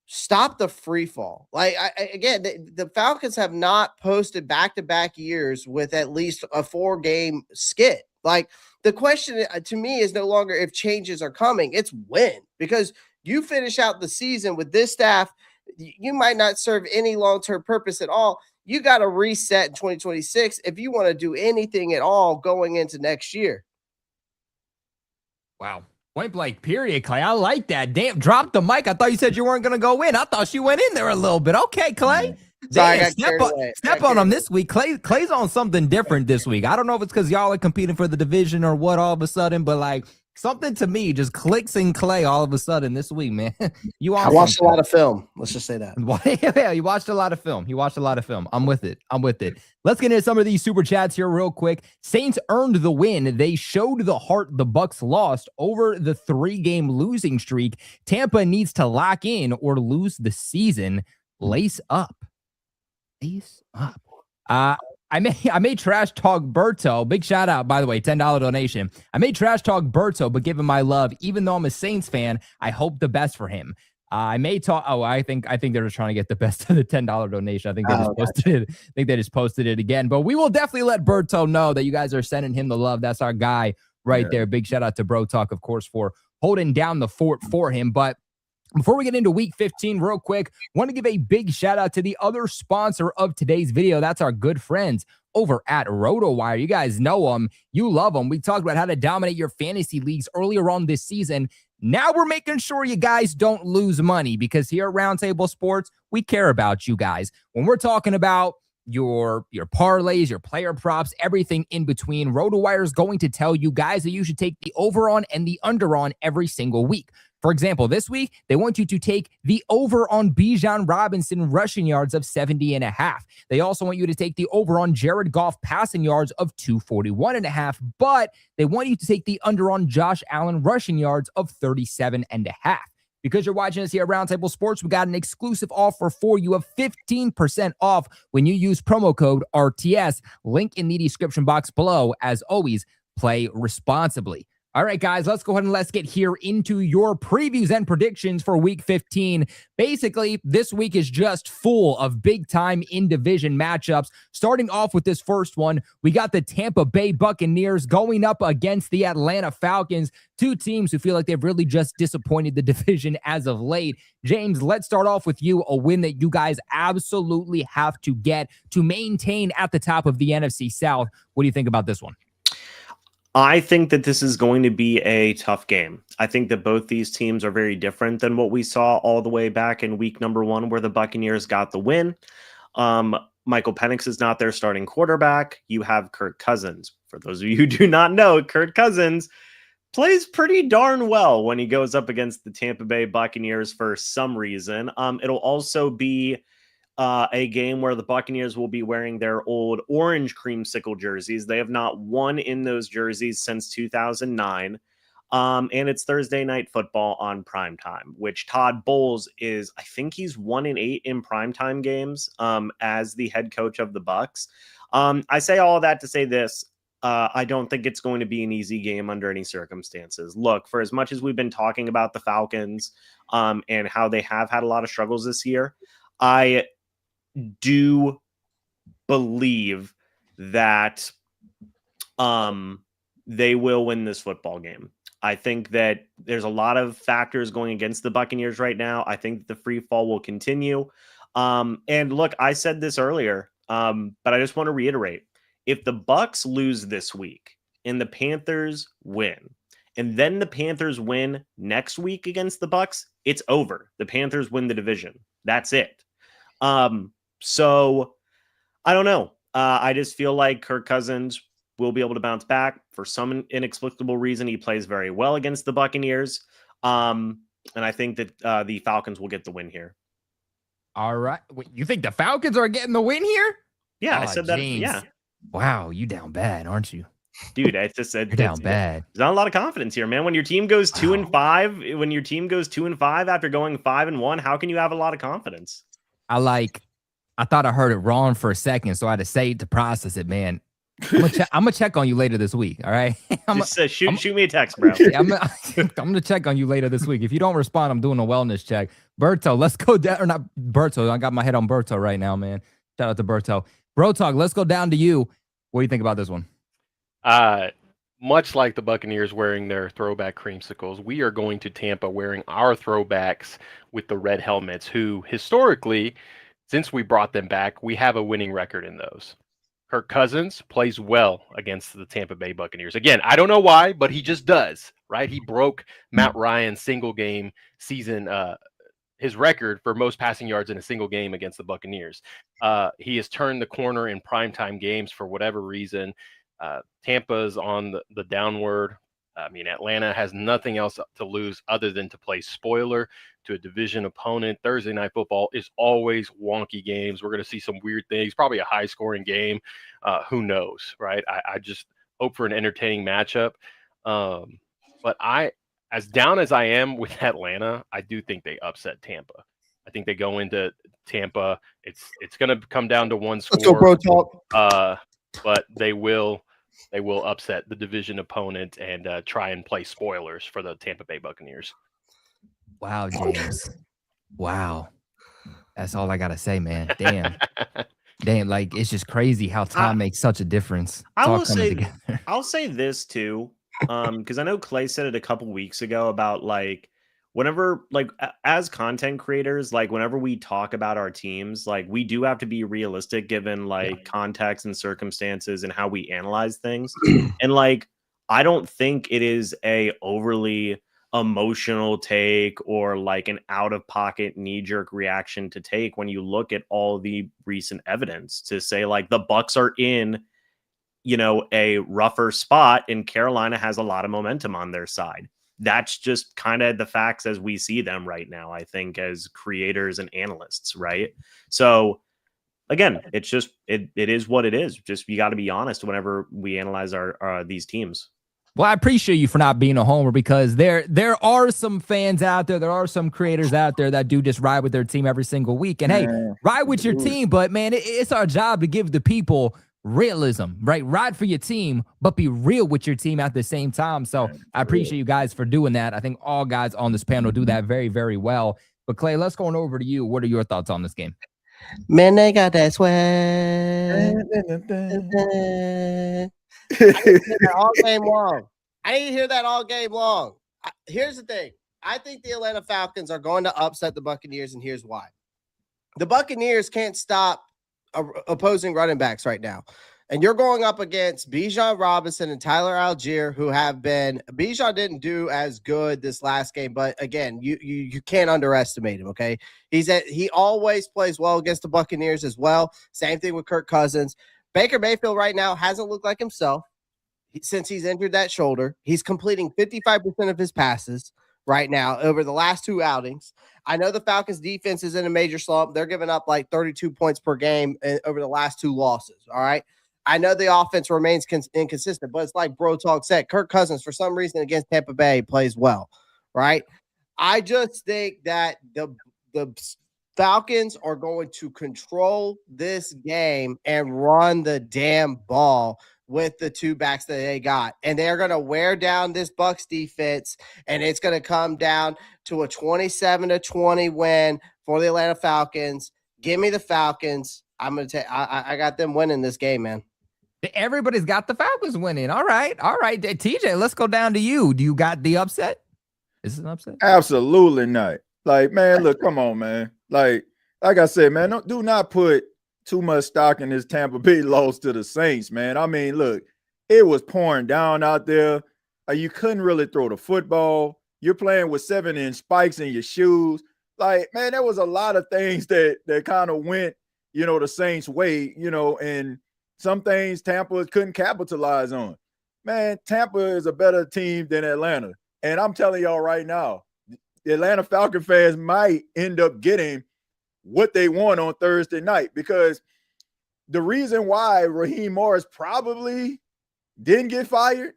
stop the free fall. Again, the Falcons have not posted back-to-back years with at least a 4-game skid. Like, the question to me is no longer if changes are coming, it's when. Because you finish out the season with this staff, you might not serve any long-term purpose at all. You got to reset in 2026 if you want to do anything at all going into next year. Wow. Point blank, period, Clay. I like that. Damn, drop the mic. I thought you said you weren't going to go in. I thought she went in there a little bit. Okay, Clay. Damn, step on him this week. Clay's on something different this week. I don't know if it's because y'all are competing for the division or what all of a sudden, but like something to me just clicks in Clay all of a sudden this week, man. I watched a lot of film. Let's just say that. Yeah, you watched a lot of film. I'm with it. Let's get into some of these super chats here real quick. Saints earned the win. They showed the heart the Bucs lost over the 3-game losing streak. Tampa needs to lock in or lose the season. Lace up. I may trash talk Berto. Big shout out, by the way, $10 donation. I may trash talk Berto, but give him my love. Even though I'm a Saints fan, I hope the best for him. I may talk. Oh, I think they're just trying to get the best of the $10 donation. I think they just posted it. I think they just posted it again. But we will definitely let Berto know that you guys are sending him the love. That's our guy right there. Big shout out to Bro Talk, of course, for holding down the fort for him. But before we get into week 15 real quick, want to give a big shout out to the other sponsor of today's video. That's our good friends over at Rotowire. You guys know them. You love them. We talked about how to dominate your fantasy leagues earlier on this season. Now we're making sure you guys don't lose money because here at Roundtable Sports, we care about you guys. When we're talking about your parlays, your player props, everything in between, Rotowire is going to tell you guys that you should take the over on and the under on every single week. For example, this week, they want you to take the over on Bijan Robinson rushing yards of 70.5. They also want you to take the over on Jared Goff passing yards of 241.5, but they want you to take the under on Josh Allen rushing yards of 37.5. Because you're watching us here at Roundtable Sports, we got an exclusive offer for you of 15% off when you use promo code RTS. Link in the description box below. As always, play responsibly. All right, guys, let's go ahead and let's get here into your previews and predictions for Week 15. Basically, this week is just full of big-time in-division matchups. Starting off with this first one, we got the Tampa Bay Buccaneers going up against the Atlanta Falcons, two teams who feel like they've really just disappointed the division as of late. James, let's start off with you, a win that you guys absolutely have to get to maintain at the top of the NFC South. What do you think about this one? I think that this is going to be a tough game. I think that both these teams are very different than what we saw all the way back in week number 1, where the Buccaneers got the win. Michael Penix is not their starting quarterback. You have Kirk Cousins. For those of you who do not know, Kirk Cousins plays pretty darn well when he goes up against the Tampa Bay Buccaneers for some reason. It'll also be a game where the Buccaneers will be wearing their old orange creamsicle jerseys. They have not won in those jerseys since 2009. And it's Thursday night football on primetime, which Todd Bowles is, I think he's 1-8 in primetime games as the head coach of the Bucs. I say all of that to say this. I don't think it's going to be an easy game under any circumstances. Look, for as much as we've been talking about the Falcons and how they have had a lot of struggles this year, I do believe that they will win this football game. I think that there's a lot of factors going against the Buccaneers right now. I think the free fall will continue. And look, I said this earlier, but I just want to reiterate. If the Bucs lose this week and the Panthers win, and then the Panthers win next week against the Bucs, it's over. The Panthers win the division. That's it. So I don't know. I just feel like Kirk Cousins will be able to bounce back. For some inexplicable reason, he plays very well against the Buccaneers. And I think that the Falcons will get the win here. All right. Wait, you think the Falcons are getting the win here? Yeah, I said that. James. Yeah. Wow, you down bad, aren't you? Dude, it's just You're down bad. There's not a lot of confidence here, man. When your team goes 2-5, when your team goes 2-5 after going 5-1, how can you have a lot of confidence? I thought I heard it wrong for a second, so I had to say it to process it, man. I'm gonna check on you later this week. All right. Shoot me a text, bro. I'm gonna check on you later this week. If you don't respond, I'm doing a wellness check. Berto, let's go down. Or not Berto. I got my head on Berto right now, man. Shout out to Berto. Bro Talk, let's go down to you. What do you think about this one? Much like the Buccaneers wearing their throwback creamsicles, we are going to Tampa wearing our throwbacks with the red helmets, who historically, since we brought them back, we have a winning record in those. Kirk Cousins plays well against the Tampa Bay Buccaneers. Again, I don't know why, but he just does, right? He broke Matt Ryan's single game season his record for most passing yards in a single game against the Buccaneers. He has turned the corner in primetime games for whatever reason. Tampa's on the downward. I mean, Atlanta has nothing else to lose other than to play spoiler to a division opponent. Thursday night football is always wonky games. We're going to see some weird things, probably a high-scoring game. Who knows, right? I just hope for an entertaining matchup. But as down as I am with Atlanta, I do think they upset Tampa. I think they go into Tampa. It's going to come down to one score. Let's go, Bro Talk. But they will upset the division opponent and try and play spoilers for the Tampa Bay Buccaneers. Wow, James. Wow. That's all I gotta say, man. Damn. Damn, like it's just crazy how time makes such a difference. I'll say this too. Because I know Clay said it a couple weeks ago about like whenever, like as content creators, like whenever we talk about our teams, like we do have to be realistic given like context and circumstances and how we analyze things. And like I don't think it is a overly emotional take or like an out-of-pocket knee-jerk reaction to take when you look at all the recent evidence to say like the Bucs are in, you know, a rougher spot and Carolina has a lot of momentum on their side. That's just kind of the facts as we see them right now, I think, as creators and analysts, right? So again, it's just it is what it is. Just you got to be honest whenever we analyze our these teams. Well, I appreciate you for not being a homer because there are some fans out there. There are some creators out there that do just ride with their team every single week. And hey, ride with your team, but man, it's our job to give the people realism, right? Ride for your team, but be real with your team at the same time. So I appreciate you guys for doing that. I think all guys on this panel do that very, very well. But Clay, let's go on over to you. What are your thoughts on this game? Man, they got that swag. I didn't hear that all game long. I didn't hear that all game long. Here's the thing. I think the Atlanta Falcons are going to upset the Buccaneers, and here's why. The Buccaneers can't stop opposing running backs right now. And you're going up against Bijan Robinson and Tyler Algier, who have been – Bijan didn't do as good this last game, but again, you can't underestimate him, okay? He always plays well against the Buccaneers as well. Same thing with Kirk Cousins. Baker Mayfield right now hasn't looked like himself since he's injured that shoulder. He's completing 55% of his passes right now over the last two outings. I know the Falcons defense is in a major slump. They're giving up like 32 points per game over the last two losses. All right. I know the offense remains inconsistent, but it's like Bro Talk said, Kirk Cousins, for some reason against Tampa Bay, plays well, right? I just think that the Falcons are going to control this game and run the damn ball with the two backs that they got. And they're going to wear down this Bucs defense, and it's going to come down to a 27-20 win for the Atlanta Falcons. Give me the Falcons. I'm going to take I got them winning this game, man. Everybody's got the Falcons winning. All right. TJ, let's go down to you. Do you got the upset? Is it an upset? Absolutely not. Like, man, look, come on, man. Like I said, man, do not put too much stock in this Tampa Bay loss to the Saints, man. I mean, look, it was pouring down out there. You couldn't really throw the football. You're playing with 7-inch spikes in your shoes. Like, man, there was a lot of things that kind of went, the Saints' way, and some things Tampa couldn't capitalize on. Man, Tampa is a better team than Atlanta. And I'm telling y'all right now, the Atlanta Falcon fans might end up getting what they want on Thursday night, because the reason why Raheem Morris probably didn't get fired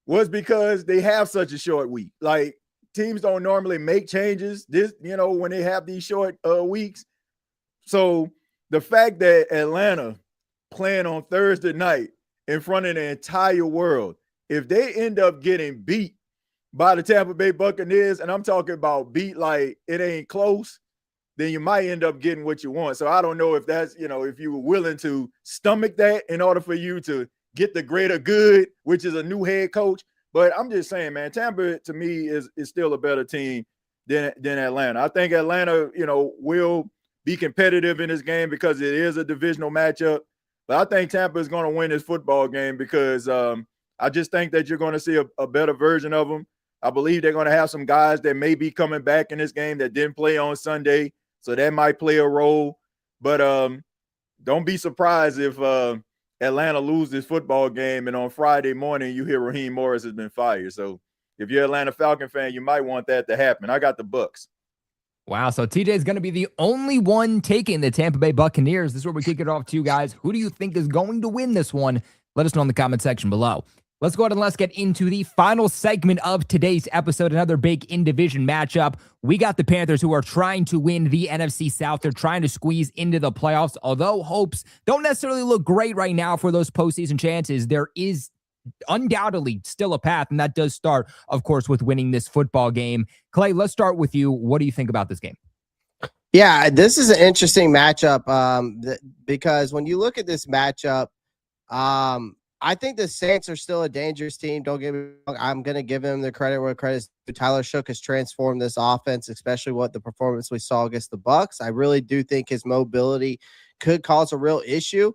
was because they have such a short week. Like, teams don't normally make changes when they have these short weeks. So the fact that Atlanta playing on Thursday night in front of the entire world, if they end up getting beat by the Tampa Bay Buccaneers, and I'm talking about beat like it ain't close, then you might end up getting what you want. So I don't know if that's, if you were willing to stomach that in order for you to get the greater good, which is a new head coach. But I'm just saying, man, Tampa to me is still a better team than Atlanta. I think Atlanta, will be competitive in this game because it is a divisional matchup. But I think Tampa is going to win this football game because I just think that you're going to see a better version of them. I believe they're going to have some guys that may be coming back in this game that didn't play on Sunday, so that might play a role. But don't be surprised if Atlanta loses this football game and on Friday morning you hear Raheem Morris has been fired. So if you're an Atlanta Falcon fan, you might want that to happen. I got the Bucs. Wow, so TJ is going to be the only one taking the Tampa Bay Buccaneers. This is where we kick it off to you guys. Who do you think is going to win this one? Let us know in the comment section below. Let's go ahead and let's get into the final segment of today's episode, another big in-division matchup. We got the Panthers, who are trying to win the NFC South. They're trying to squeeze into the playoffs, although hopes don't necessarily look great right now for those postseason chances. There is undoubtedly still a path, and that does start, of course, with winning this football game. Clay, let's start with you. What do you think about this game? Yeah, this is an interesting matchup because when you look at this matchup, I think the Saints are still a dangerous team. Don't get me wrong. I'm going to give him the credit where credit's due. Tyler Shook has transformed this offense, especially what the performance we saw against the Bucs. I really do think his mobility could cause a real issue.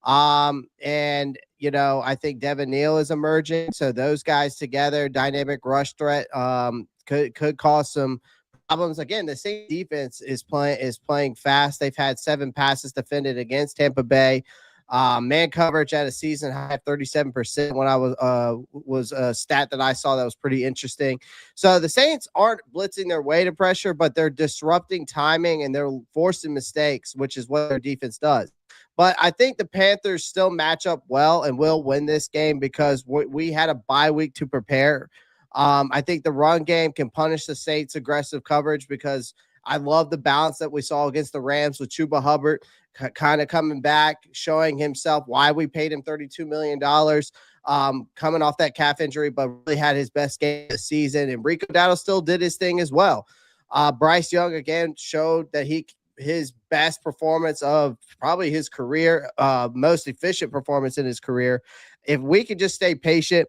And, I think Devin Neal is emerging. So those guys together, dynamic rush threat, could cause some problems. Again, the Saints defense is playing fast. They've had 7 passes defended against Tampa Bay. Man coverage at a season high of 37% when I was a stat that I saw that was pretty interesting. So the Saints aren't blitzing their way to pressure, but they're disrupting timing and they're forcing mistakes, which is what their defense does. But I think the Panthers still match up well and will win this game because we had a bye week to prepare. I think the run game can punish the Saints' aggressive coverage because I love the balance that we saw against the Rams with Chuba Hubbard kind of coming back, showing himself why we paid him $32 million, coming off that calf injury, but really had his best game this season. And Rico Dowdle still did his thing as well. Bryce Young, again, showed that his best performance of probably his career, most efficient performance in his career. If we could just stay patient,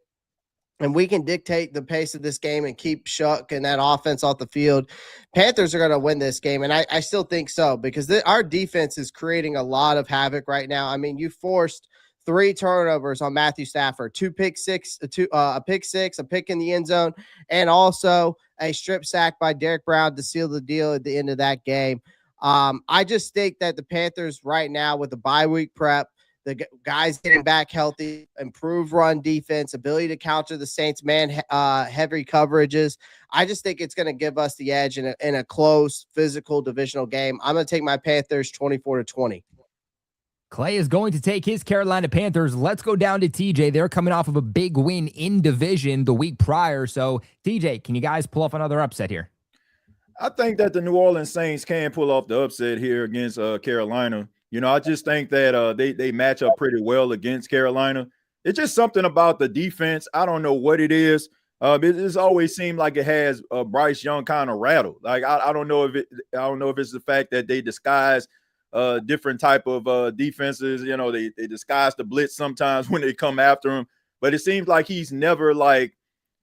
and we can dictate the pace of this game and keep Shook and that offense off the field, Panthers are going to win this game. And I still think so because our defense is creating a lot of havoc right now. I mean, you forced 3 turnovers on Matthew Stafford, 2 pick six, a pick six, a pick in the end zone, and also a strip sack by Derek Brown to seal the deal at the end of that game. I just think that the Panthers right now with the bye week prep, the guys getting back healthy, improved run defense, ability to counter the Saints heavy coverages. I just think it's going to give us the edge in a close, physical divisional game. I'm going to take my Panthers 24-20. Clay is going to take his Carolina Panthers. Let's go down to TJ. They're coming off of a big win in division the week prior. So, TJ, can you guys pull off another upset here? I think that the New Orleans Saints can pull off the upset here against Carolina. You know, I just think that they match up pretty well against Carolina. It's just something about the defense. I don't know what it is. It's always seemed like it has Bryce Young kind of rattled. Like I don't know if it's the fact that they disguise different type of defenses. You know, they disguise the blitz sometimes when they come after him, but it seems like he's never like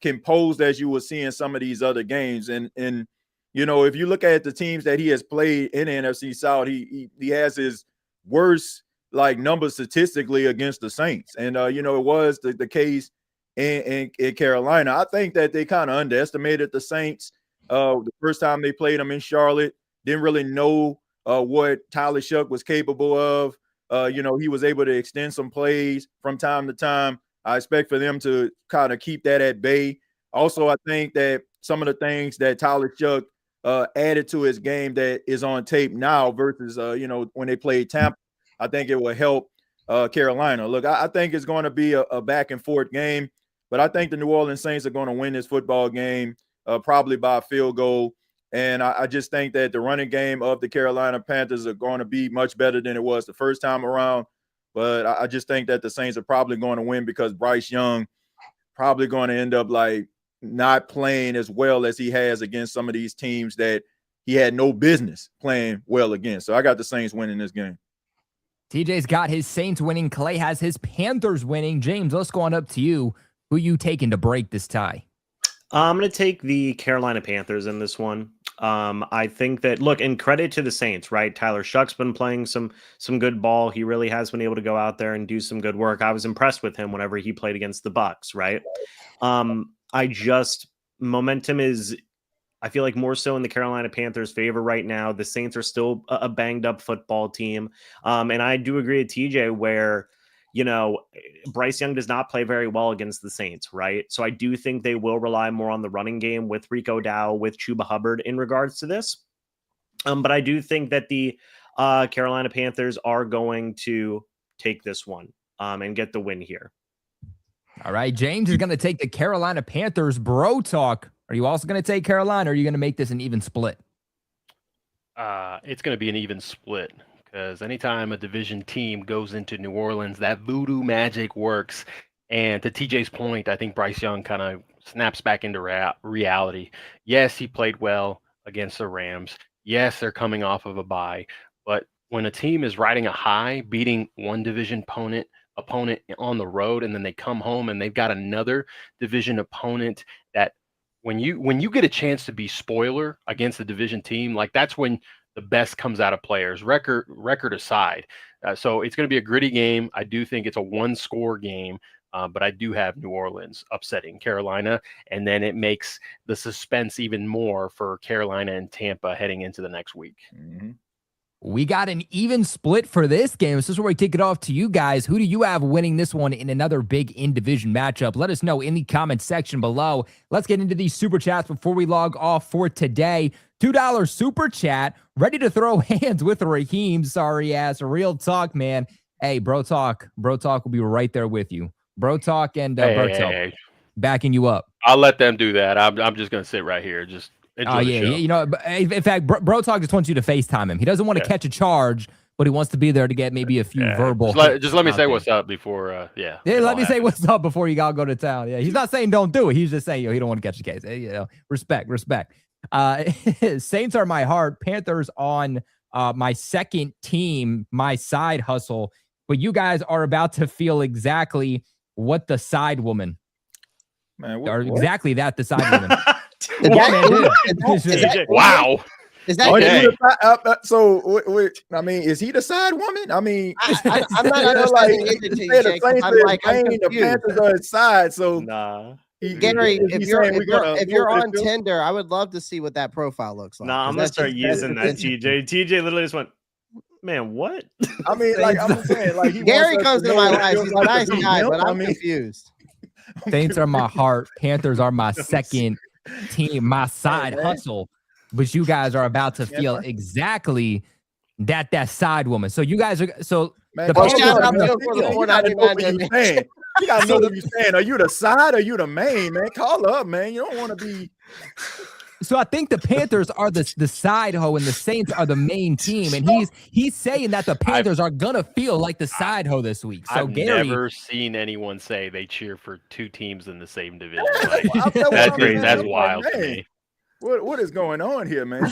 composed as you will see in some of these other games. And you know, if you look at the teams that he has played in the NFC South, he has his worst like numbers statistically against the Saints. And you know, it was the case in Carolina. I think that they kind of underestimated the Saints the first time they played them in Charlotte. Didn't really know what Tyler Shuck was capable of. You know, he was able to extend some plays from time to time. I expect for them to kind of keep that at bay. Also, I think that some of the things that Tyler Shuck added to his game that is on tape now versus, you know, when they played Tampa, I think it will help Carolina. Look, I think it's going to be a back and forth game, but I think the New Orleans Saints are going to win this football game probably by a field goal. And I just think that the running game of the Carolina Panthers are going to be much better than it was the first time around. But I just think that the Saints are probably going to win because Bryce Young probably going to end up like not playing as well as he has against some of these teams that he had no business playing well against. So I got the Saints winning this game. TJ's got his Saints winning. Clay has his Panthers winning. James, let's go on up to you. Who you taking to break this tie? I'm going to take the Carolina Panthers in this one. I think that, look, and credit to the Saints, right? Tyler Shuck's been playing some good ball. He really has been able to go out there and do some good work. I was impressed with him whenever he played against the Bucs, right? Momentum is, I feel like, more so in the Carolina Panthers' favor right now. The Saints are still a banged up football team. And I do agree with TJ where, you know, Bryce Young does not play very well against the Saints, right? So I do think they will rely more on the running game with Rico Dow, with Chuba Hubbard in regards to this. But I do think that the Carolina Panthers are going to take this one and get the win here. All right, James is going to take the Carolina Panthers. Bro Talk, are you also going to take Carolina, or are you going to make this an even split? It's going to be an even split. Because anytime a division team goes into New Orleans, that voodoo magic works. And to TJ's point, I think Bryce Young kind of snaps back into reality. Yes, he played well against the Rams. Yes, they're coming off of a bye. But when a team is riding a high, beating one division opponent on the road, and then they come home and they've got another division opponent that when you get a chance to be spoiler against a division team, like that's when the best comes out of players, record aside. So it's going to be a gritty game. I do think it's a one-score game, but I do have New Orleans upsetting Carolina, and then it makes the suspense even more for Carolina and Tampa heading into the next week. Mm-hmm. We got an even split for this game. This is where we kick it off to you guys. Who do you have winning this one in another big in-division matchup? Let us know in the comment section below. Let's get into these super chats before we log off for today. $2 super chat, ready to throw hands with Raheem. Sorry ass, real talk, man. Hey, Bro Talk will be right there with you. Bro Talk and Berto backing you up. I'll let them do that. I'm just going to sit right here. Just enjoy the show. You know, in fact, Bro Talk just wants you to FaceTime him. He doesn't want to catch a charge, but he wants to be there to get maybe a few verbal. Just let me say what's up before. Let me say what's up before you all go to town. Yeah, he's not saying don't do it. He's just saying he don't want to catch a case. You know, respect. Saints are my heart. Panthers on my second team, my side hustle. But you guys are about to feel exactly what the side woman. Man, or exactly that the side woman. Wow. Is that okay? So wait, I mean, is he the side woman? I mean, I'm not understanding the Panthers are his side. So nah. Gary, if you're on Tinder, I would love to see what that profile looks like. Nah, I'm gonna start using that. TJ literally just went, man, what? I mean, like I'm saying, like Gary comes into my life. He's a nice guy, but I'm confused. Saints are my heart. Panthers are my second team, my side hustle. But you guys are about to feel exactly that side woman. So you guys are Man, The Well, Panthers shout are out gonna- to him for the you gotta know what you $4.99. saying. You gotta know what you're saying. Are you the side or you the main, man? Call up, man. You don't want to be. So I think the Panthers are the side hoe and the Saints are the main team. And he's saying that the Panthers are gonna feel like the side hoe this week. So I've Gary, never seen anyone say they cheer for two teams in the same division. Like, That's crazy. That's I'm wild like, to man, me. what is going on here, man?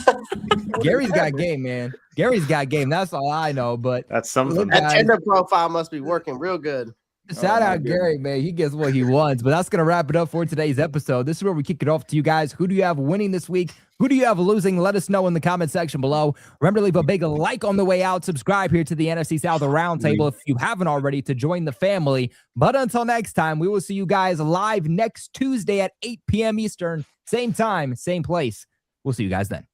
Gary's got game, man. Gary's got game. That's all I know. But That's something. Look, That guys, Tinder profile must be working real good. shout my out Gary, man. He gets what he wants. But that's going to wrap it up for today's episode. This is where we kick it off to you guys. Who do you have winning this week? Who do you have losing? Let us know in the comment section below. Remember to leave a big like on the way out. Subscribe here to the NFC South Roundtable if you haven't already to join the family. But until next time, we will see you guys live next Tuesday at 8 p.m. Eastern. Same time, same place. We'll see you guys then.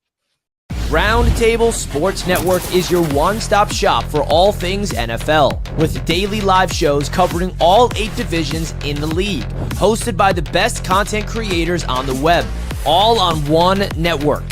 Roundtable Sports Network is your one-stop shop for all things NFL, with daily live shows covering all 8 divisions in the league, hosted by the best content creators on the web, all on one network.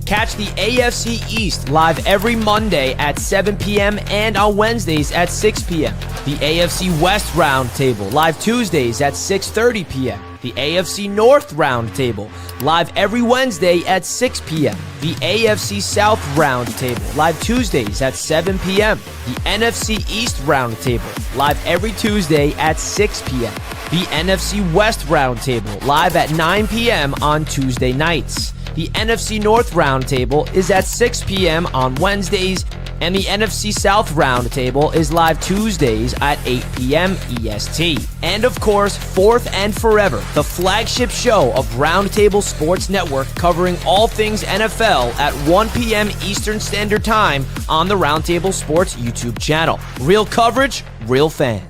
Catch the AFC East live every Monday at 7 p.m. and on Wednesdays at 6 p.m. The AFC West Roundtable live Tuesdays at 6:30 p.m. The AFC North Roundtable live every Wednesday at 6 p.m. The AFC South Roundtable live Tuesdays at 7 p.m. The NFC East Roundtable live every Tuesday at 6 p.m. The NFC West Roundtable live at 9 p.m. on Tuesday nights. The NFC North Roundtable is at 6 p.m. on Wednesdays, and the NFC South Roundtable is live Tuesdays at 8 p.m. EST. And of course, fourth and forever, the flagship show of Roundtable Sports Network covering all things NFL at 1 p.m. Eastern Standard Time on the Roundtable Sports YouTube channel. Real coverage, real fans.